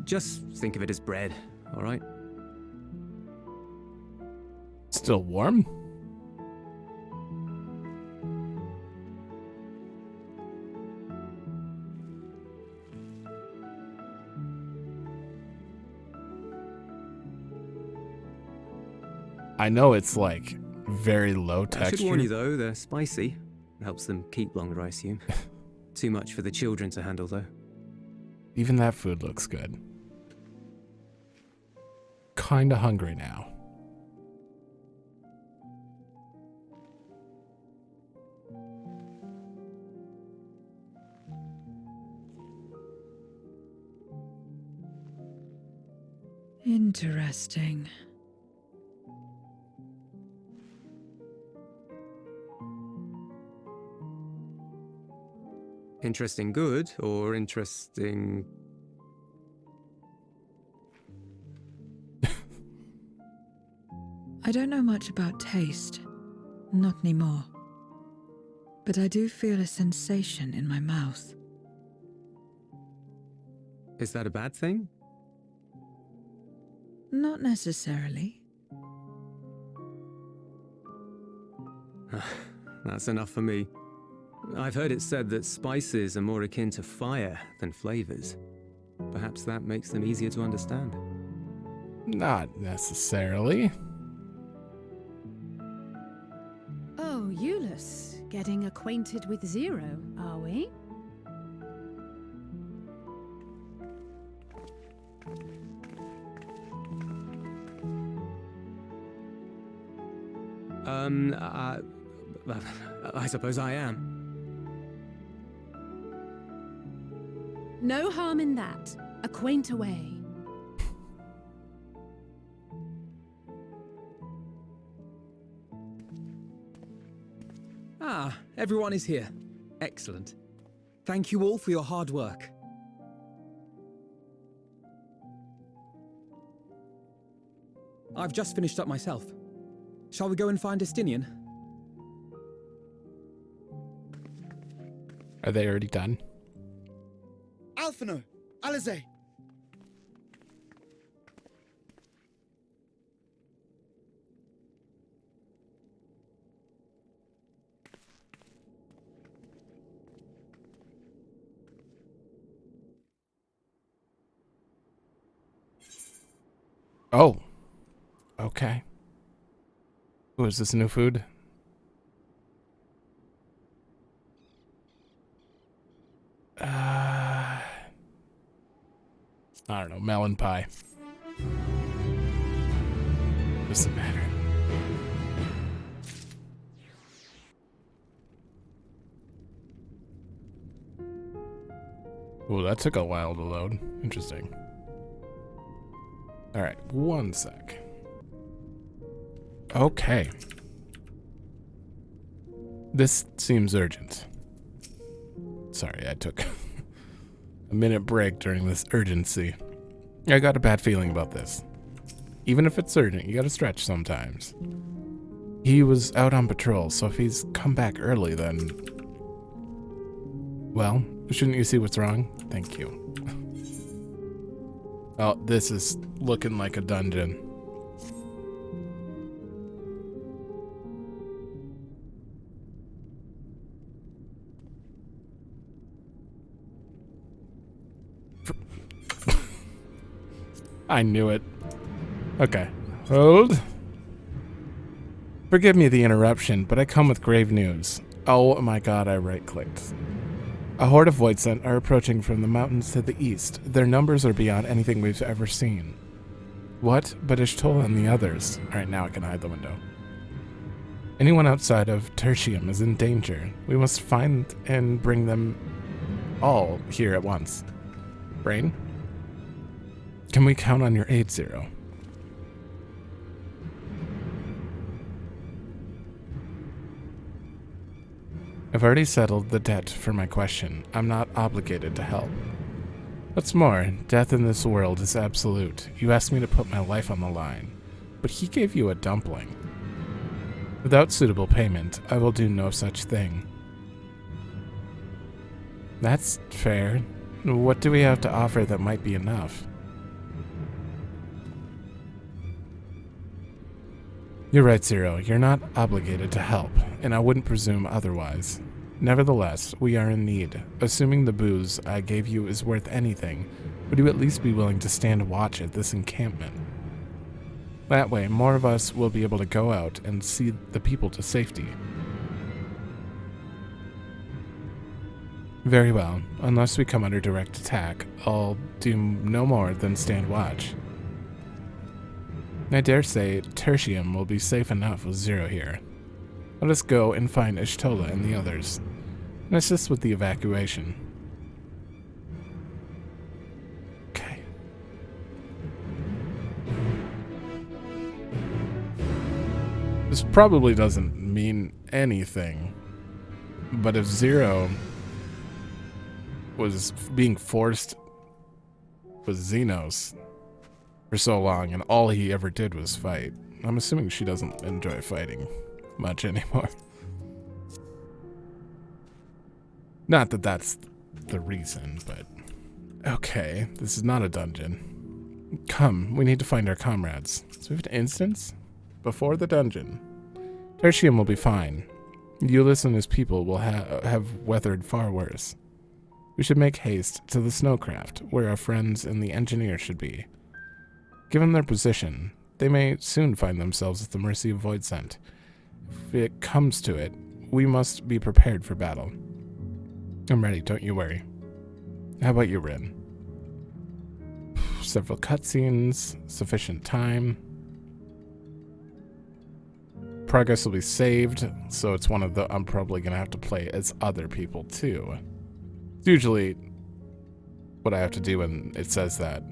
Just think of it as bread, all right? Still warm? I know it's like very low texture. I should warn you though, they're spicy. Helps them keep longer, I assume. Too much for the children to handle though. Even that food looks good. Kinda hungry now. Interesting. Interesting good, or interesting... I don't know much about taste. Not anymore. But I do feel a sensation in my mouth. Is that a bad thing? Not necessarily. That's enough for me. I've heard it said that spices are more akin to fire than flavors. Perhaps that makes them easier to understand. Not necessarily. Oh, Euless, getting acquainted with Zero, are we? I suppose I am. No harm in that. Acquaint away. Ah, everyone is here. Excellent. Thank you all for your hard work. I've just finished up myself. Shall we go and find Estinian? Are they already done? Alphino! Alize! Oh. Okay. Oh, is this new food? I don't know, melon pie. Doesn't matter. Oh, that took a while to load. Interesting. Alright, one sec. Okay. This seems urgent. Sorry, I took a minute break during this urgency. I got a bad feeling about this. Even if it's urgent, you gotta stretch sometimes. He was out on patrol, so if he's come back early, then... Well, shouldn't you see what's wrong? Thank you. Oh, this is looking like a dungeon. I knew it. Okay. Hold. Forgive me the interruption, but I come with grave news. Oh my god, I right-clicked. A horde of Voidsent are approaching from the mountains to the east. Their numbers are beyond anything we've ever seen. What? But Ishtola and the others. Alright, now I can hide the window. Anyone outside of Tertium is in danger. We must find and bring them all here at once. Brain? Can we count on your aid, Zero? I've already settled the debt for my question. I'm not obligated to help. What's more, death in this world is absolute. You asked me to put my life on the line, but he gave you a dumpling. Without suitable payment, I will do no such thing. That's fair. What do we have to offer that might be enough? You're right, Zero. You're not obligated to help, and I wouldn't presume otherwise. Nevertheless, we are in need. Assuming the booze I gave you is worth anything, would you at least be willing to stand watch at this encampment? That way, more of us will be able to go out and see the people to safety. Very well. Unless we come under direct attack, I'll do no more than stand watch. I dare say Tertium will be safe enough with Zero here. Let us go and find Ishtola and the others, and assist with the evacuation. Okay. This probably doesn't mean anything, but if Zero was being forced with Xenos for so long, and all he ever did was fight. I'm assuming she doesn't enjoy fighting much anymore. Not that that's the reason, but... Okay, this is not a dungeon. Come, we need to find our comrades. So we have an instance? Before the dungeon. Tertium will be fine. Ulysses and his people will have weathered far worse. We should make haste to the snowcraft, where our friends and the engineer should be. Given their position, they may soon find themselves at the mercy of Voidsent. If it comes to it, we must be prepared for battle. I'm ready, don't you worry. How about you, Rin? Several cutscenes, sufficient time. Progress will be saved, so it's one of the I'm probably going to have to play as other people too. It's usually what I have to do when it says that.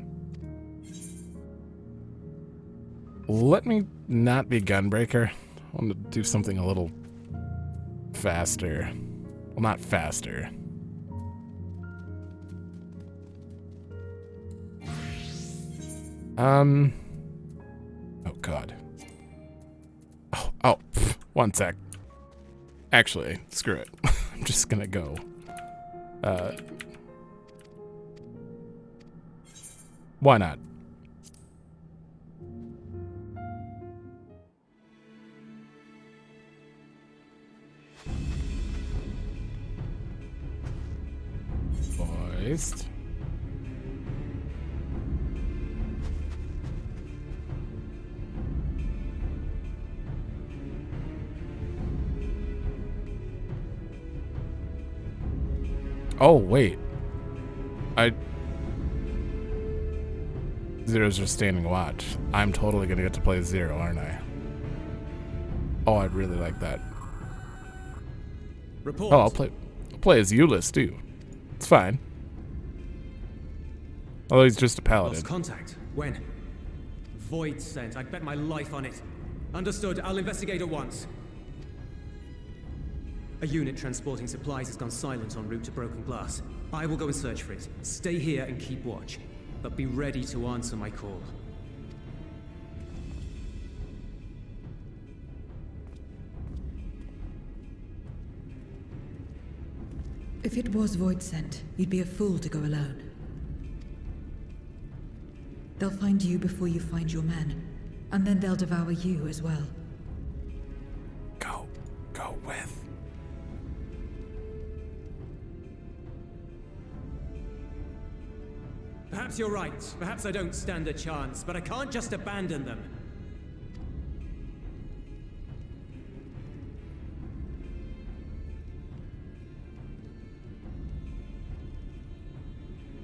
Let me not be Gunbreaker. I want to do something a little faster. Well, not faster. Oh god. One sec. Actually, screw it. I'm just gonna go. Why not? Voiced. Oh, wait. Zero's just standing watch. I'm totally gonna get to play Zero, aren't I? Oh, I'd really like that. Report. Oh, I'll play as Euless too. It's fine. Although he's just a paladin. Lost contact. When? Void sent. I'd bet my life on it. Understood. I'll investigate at once. A unit transporting supplies has gone silent en route to Broken Glass. I will go and search for it. Stay here and keep watch. But be ready to answer my call. If it was Void sent, you'd be a fool to go alone. They'll find you before you find your men, and then they'll devour you as well. Go with. Perhaps you're right. Perhaps I don't stand a chance, but I can't just abandon them.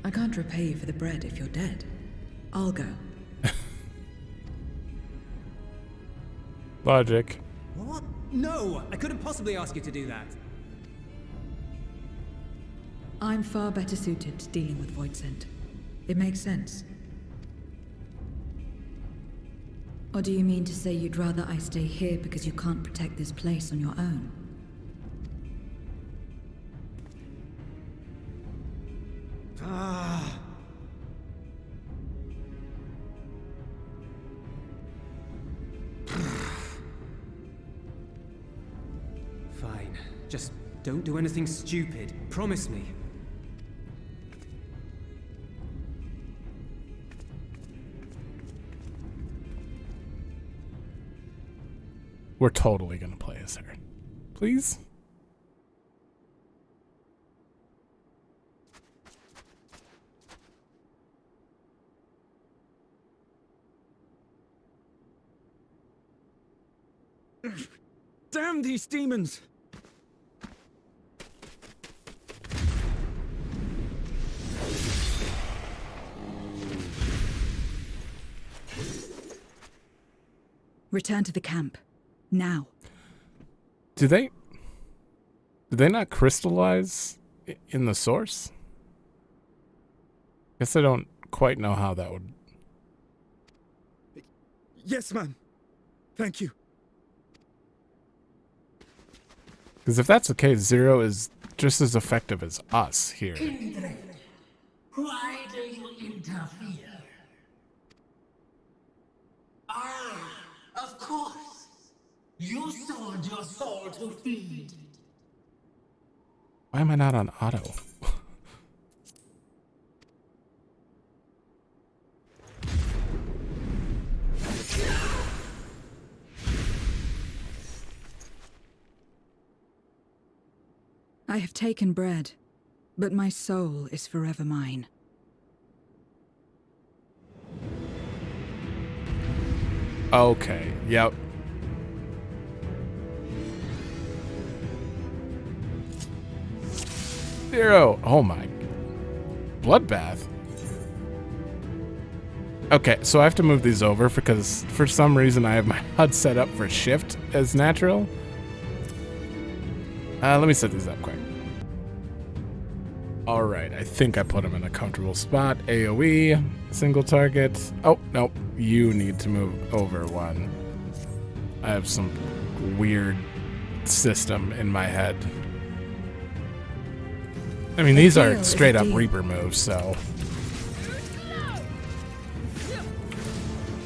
I can't repay you for the bread if you're dead. I'll go. Logic. What? No! I couldn't possibly ask you to do that. I'm far better suited to dealing with Void sent. It makes sense. Or do you mean to say you'd rather I stay here because you can't protect this place on your own? Fine. Just don't do anything stupid. Promise me. We're totally gonna play as her. Please? Damn these demons! Return to the camp. Now. Do they not crystallize in the source? Guess I don't quite know how that would. Yes, ma'am. Thank you. Because if that's the case, Zero is just as effective as us here. Why do you interfere? Ah, of course. You sold your soul to feed. Why am I not on auto? I have taken bread, but my soul is forever mine. Okay, yep. Zero. Oh my. Bloodbath. Okay, so I have to move these over because for some reason I have my HUD set up for shift as natural. Let me set these up quick. Alright, I think I put them in a comfortable spot. AoE, single target. Oh, nope. You need to move over one. I have some weird system in my head. I mean, these are straight up Reaper moves, so.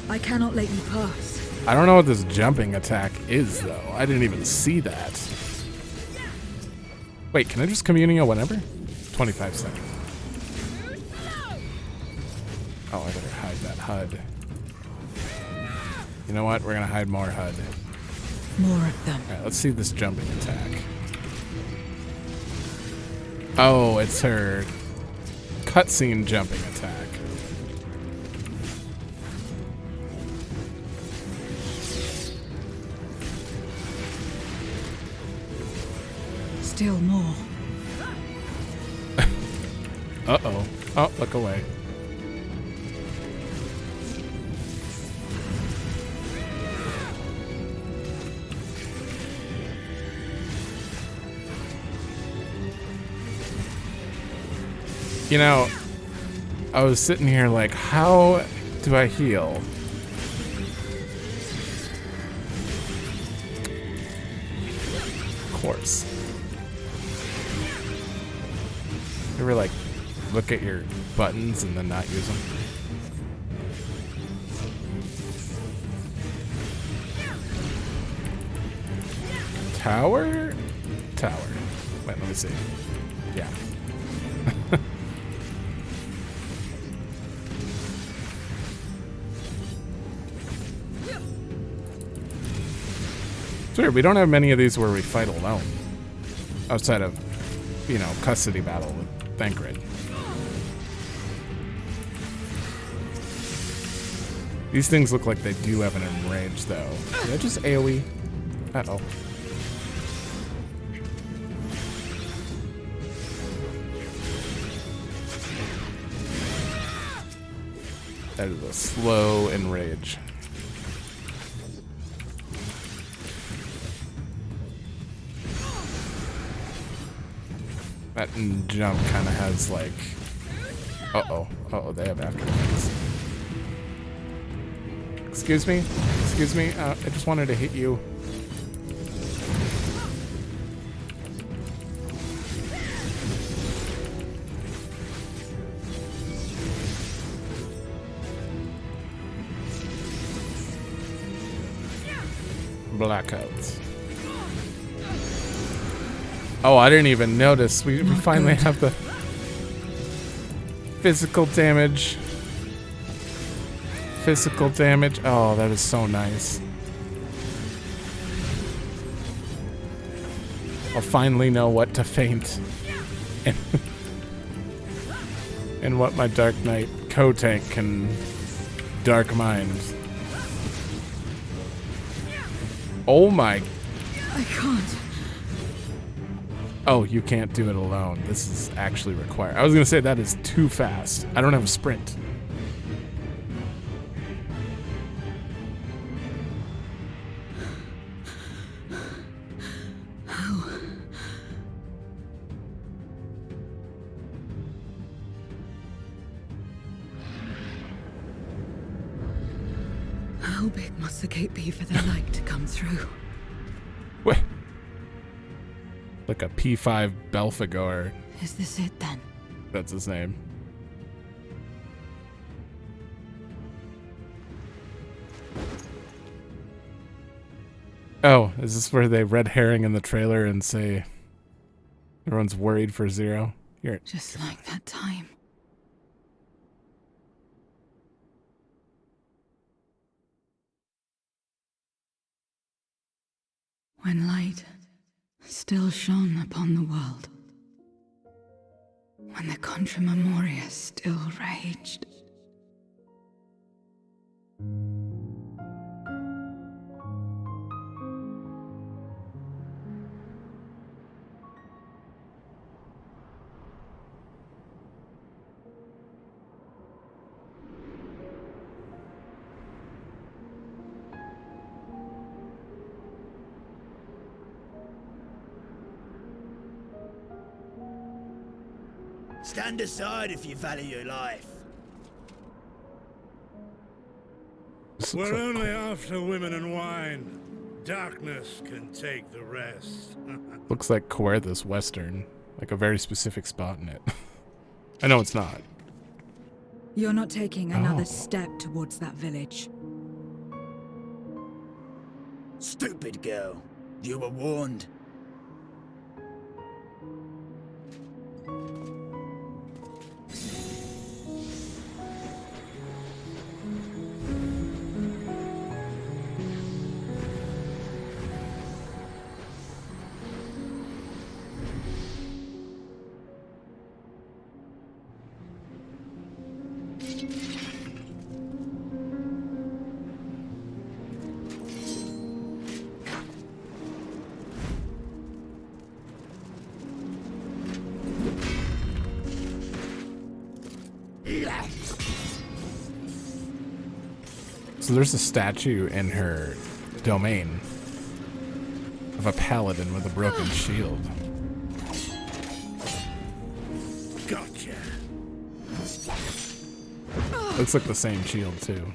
I cannot let you pass. I don't know what this jumping attack is, though. I didn't even see that. Wait, can I just Communio whenever? 25 seconds. Oh, I better hide that HUD. You know what? We're gonna hide more HUD. More of them. Alright, let's see this jumping attack. Oh, it's her cutscene jumping attack. Still more. Uh-oh. Oh, look away. You know, I was sitting here like, how do I heal? Of course. You ever like look at your buttons and then not use them? Tower? Tower. Wait, let me see. Yeah. It's weird, we don't have many of these where we fight alone. Outside of, you know, custody battle with Thancred. These things look like they do have an enrage, though. Did I just AoE? Uh-oh. That is a slow enrage. That jump kind of has like... Uh-oh. Uh-oh, they have after effects. Excuse me? Excuse me? I just wanted to hit you. Blackouts. Oh, I didn't even notice. We finally have the physical damage. Physical damage. Oh, that is so nice. I'll finally know what to feint. And what my Dark Knight co-tank can Dark Mind. Oh my... I can't. Oh, you can't do it alone. This is actually required. I was gonna say that is too fast. I don't have a sprint. How big must the gate be for the light to come through? What? Like a P5 Belphegor. Is this it then? That's his name. Oh, is this where they red herring in the trailer and say everyone's worried for Zero? Just like that time. When light still shone upon the world. When the Contra Memoria still raged. Stand aside if you value your life. We're only after women and wine. Darkness can take the rest. Looks like Coerthas Western. Like a very specific spot in it. I know it's not. You're not taking another step towards that village. Stupid girl. You were warned. So there's a statue in her domain of a paladin with a broken shield. Gotcha. Looks like the same shield too.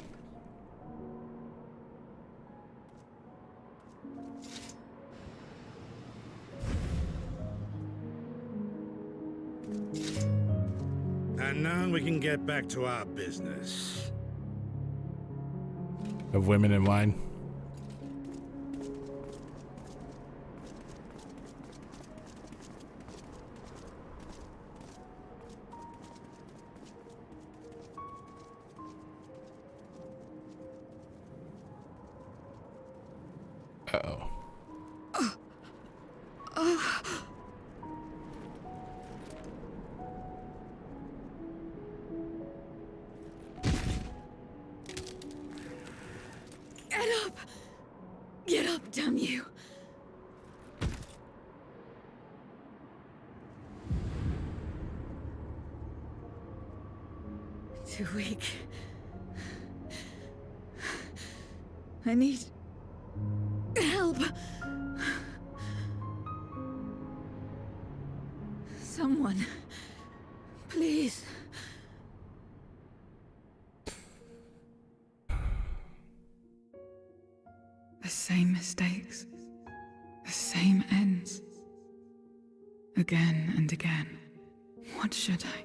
And now we can get back to our business. Of women and wine. Uh-oh. Get up! Get up, damn you! Too weak. I need help. Someone, please. The same mistakes, the same ends. Again and again. What should I?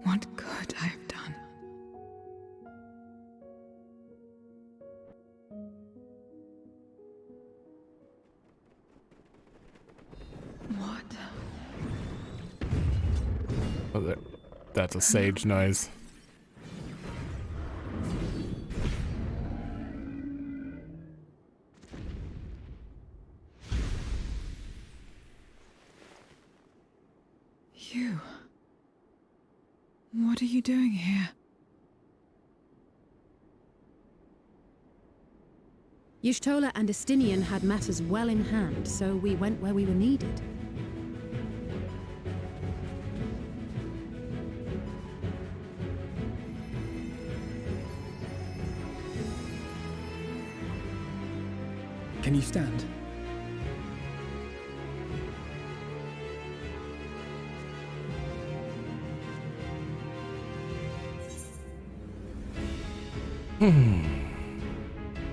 What could I have done? What? Oh, that's a sage noise. You. What are you doing here? Y'shtola and Estinian had matters well in hand, so we went where we were needed. Can you stand?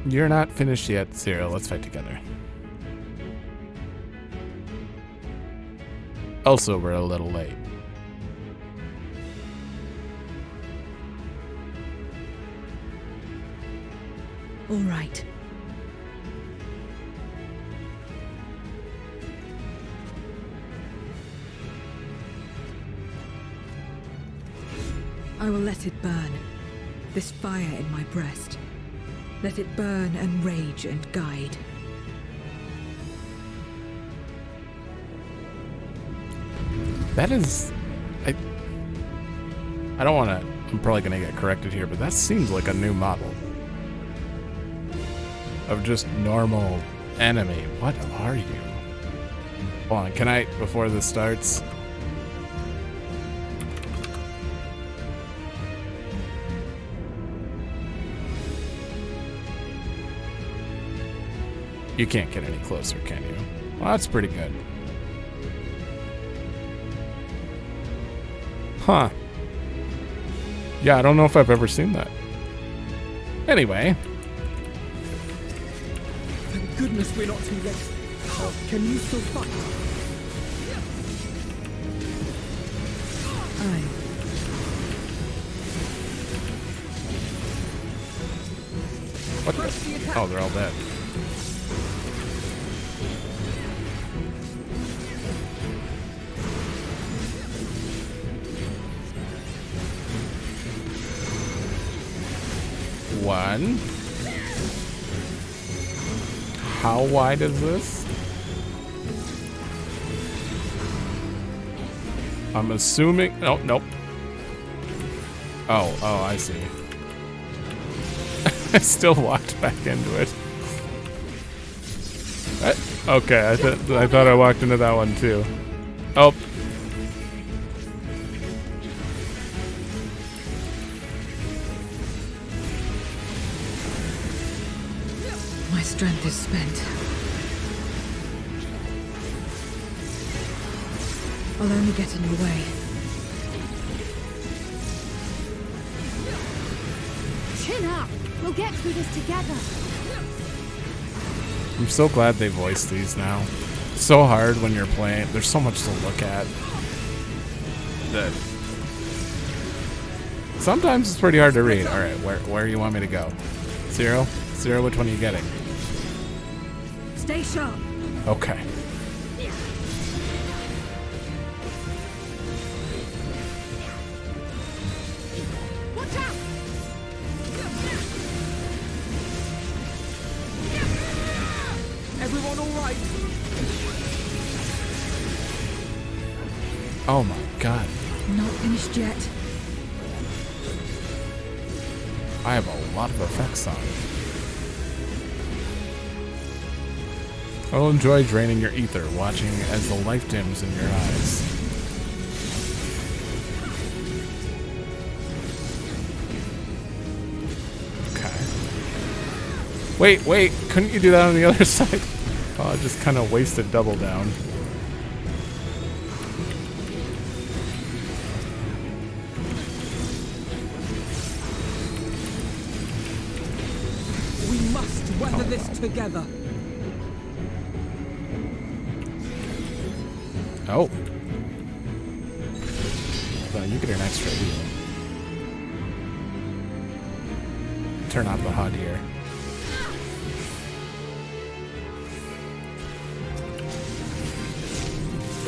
You're not finished yet, Zero. Let's fight together. Also, we're a little late. All right. I will let it burn. This fire in my breast. Let it burn and rage and guide. That is... I don't want to... I'm probably going to get corrected here, but that seems like a new model. Of just normal enemy. What are you? Hold on, can I... Before this starts... You can't get any closer, can you? Well, that's pretty good. Huh. Yeah, I don't know if I've ever seen that. Anyway. Thank goodness we're not too late. Can you still fight? Aye. What the? Oh, they're all dead. One. How wide is this? I'm assuming... Oh, nope. Oh, I see. I still walked back into it. Okay, I thought I walked into that one too. Oh. strength is spent. I'll only get in your way. Chin up! We'll get through this together. I'm so glad they voiced these now. It's so hard when you're playing. There's so much to look at. That sometimes it's pretty hard to read. All right, where do you want me to go? Zero? Zero, which one are you getting? Stay sharp. Okay. Watch out! Everyone all right? Oh my god. Not finished yet. I have a lot of effects on. I'll enjoy draining your ether, watching as the light dims in your eyes. Okay. Wait, couldn't you do that on the other side? Oh, I just kind of wasted double down. We must weather this together. Oh. Well, you get an extra heal. Turn off the hot ear.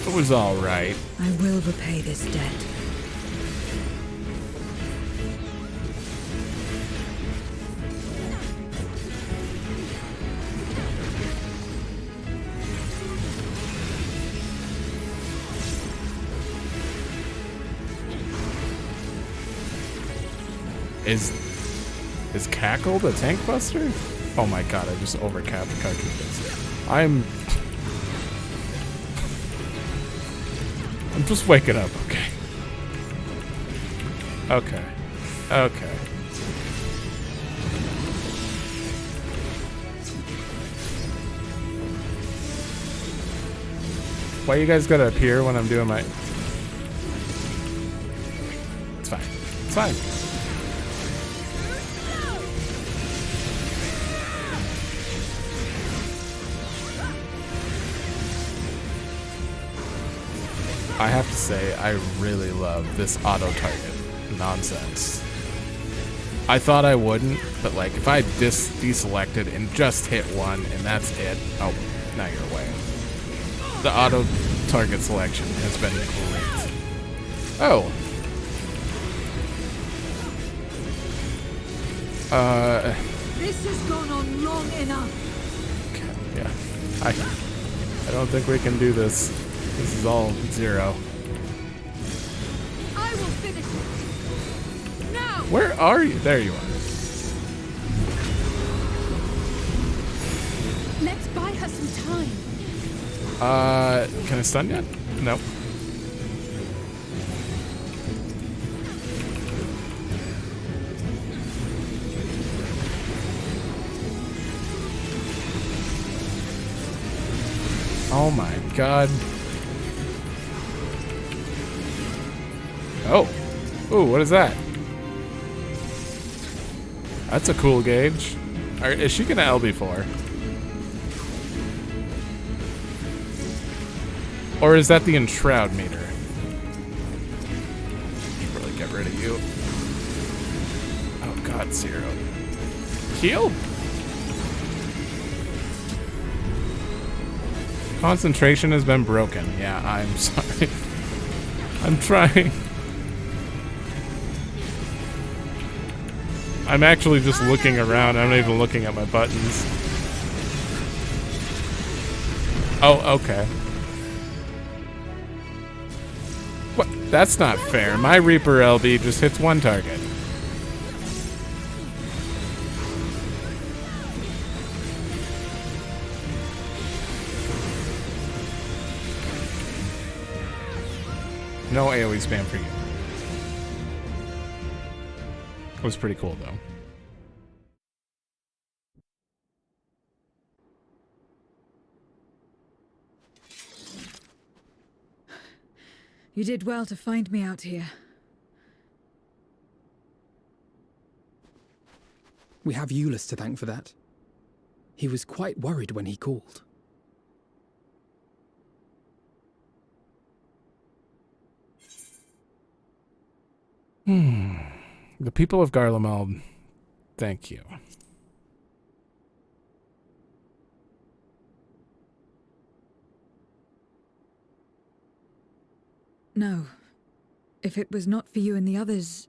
It was alright. I will repay this debt. Is Cackle the tank buster? Oh my god, I just overcapped cartridges. I'm just waking up, okay. Okay. Okay. Why you guys gotta appear when I'm doing my... It's fine. It's fine. I have to say, I really love this auto-target nonsense. I thought I wouldn't, but like, if I deselected and just hit one and that's it, oh, now you're away. The auto-target selection has been great. Oh. This has gone on long enough. Okay, yeah. I don't think we can do this. This is all zero. I will finish it. Now! Where are you? There you are. Let's buy her some time. Can I stun yet? Nope. Oh my god. Oh. Ooh, what is that? That's a cool gauge. Is she gonna LB4? Or is that the enshroud meter? Should probably get rid of you. Oh god, Zero. Heal? Concentration has been broken. Yeah, I'm sorry. I'm trying. I'm actually just looking around. I'm not even looking at my buttons. Oh, okay. What? That's not fair. My Reaper LB just hits one target. No AoE spam for you. It was pretty cool, though. You did well to find me out here. We have Eulus to thank for that. He was quite worried when he called. The people of Garlemald, thank you. No. If it was not for you and the others,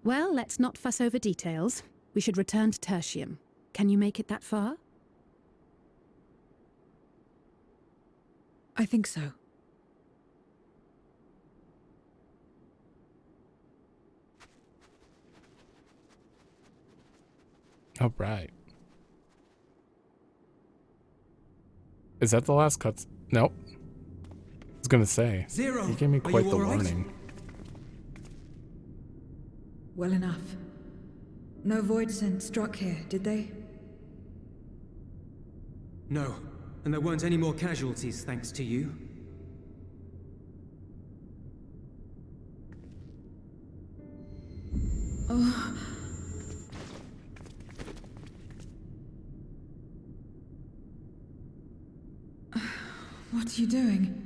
Well, let's not fuss over details. We should return to Tertium. Can you make it that far? I think so. All right. Is that the last cut? Nope. I was gonna say. Zero, You gave me are quite you the all right? warning. Well enough. No void scent struck here, did they? No, and there weren't any more casualties thanks to you. Oh. What are you doing?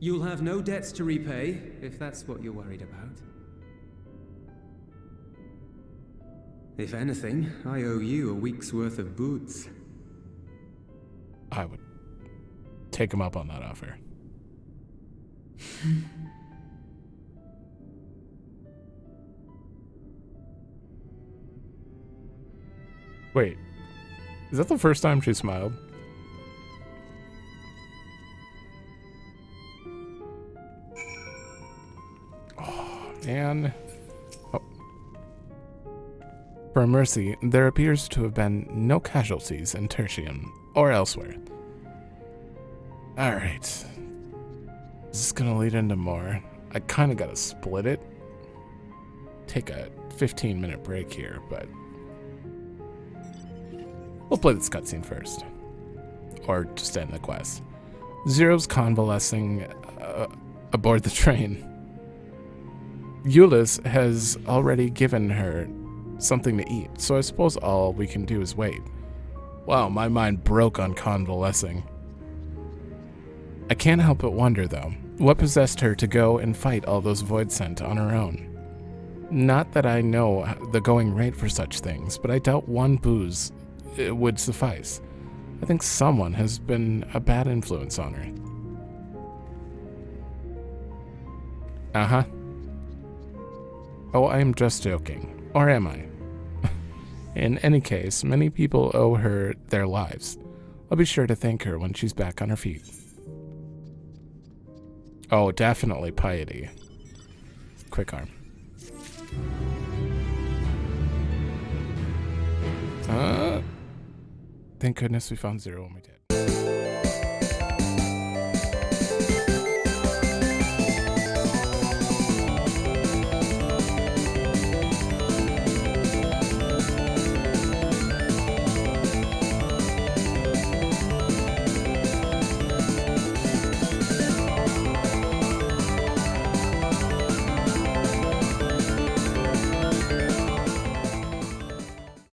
You'll have no debts to repay, if that's what you're worried about. If anything, I owe you a week's worth of boots. I would take him up on that offer. Wait, is that the first time she smiled? Oh, man. Oh. For a mercy, there appears to have been no casualties in Tertium or elsewhere. Alright. This is gonna lead into more. I kinda gotta split it. Take a 15-minute break here, but we'll play this cutscene first. Or just end the quest. Zero's convalescing aboard the train. Eulus has already given her something to eat, so I suppose all we can do is wait. Wow, my mind broke on convalescing. I can't help but wonder, though, what possessed her to go and fight all those void scent on her own? Not that I know the going rate for such things, but I doubt one booze would suffice. I think someone has been a bad influence on her. Uh-huh. Oh, I am just joking. Or am I? In any case, many people owe her their lives. I'll be sure to thank her when she's back on her feet. Oh, definitely piety. Quick arm. Thank goodness we found Zero when we did.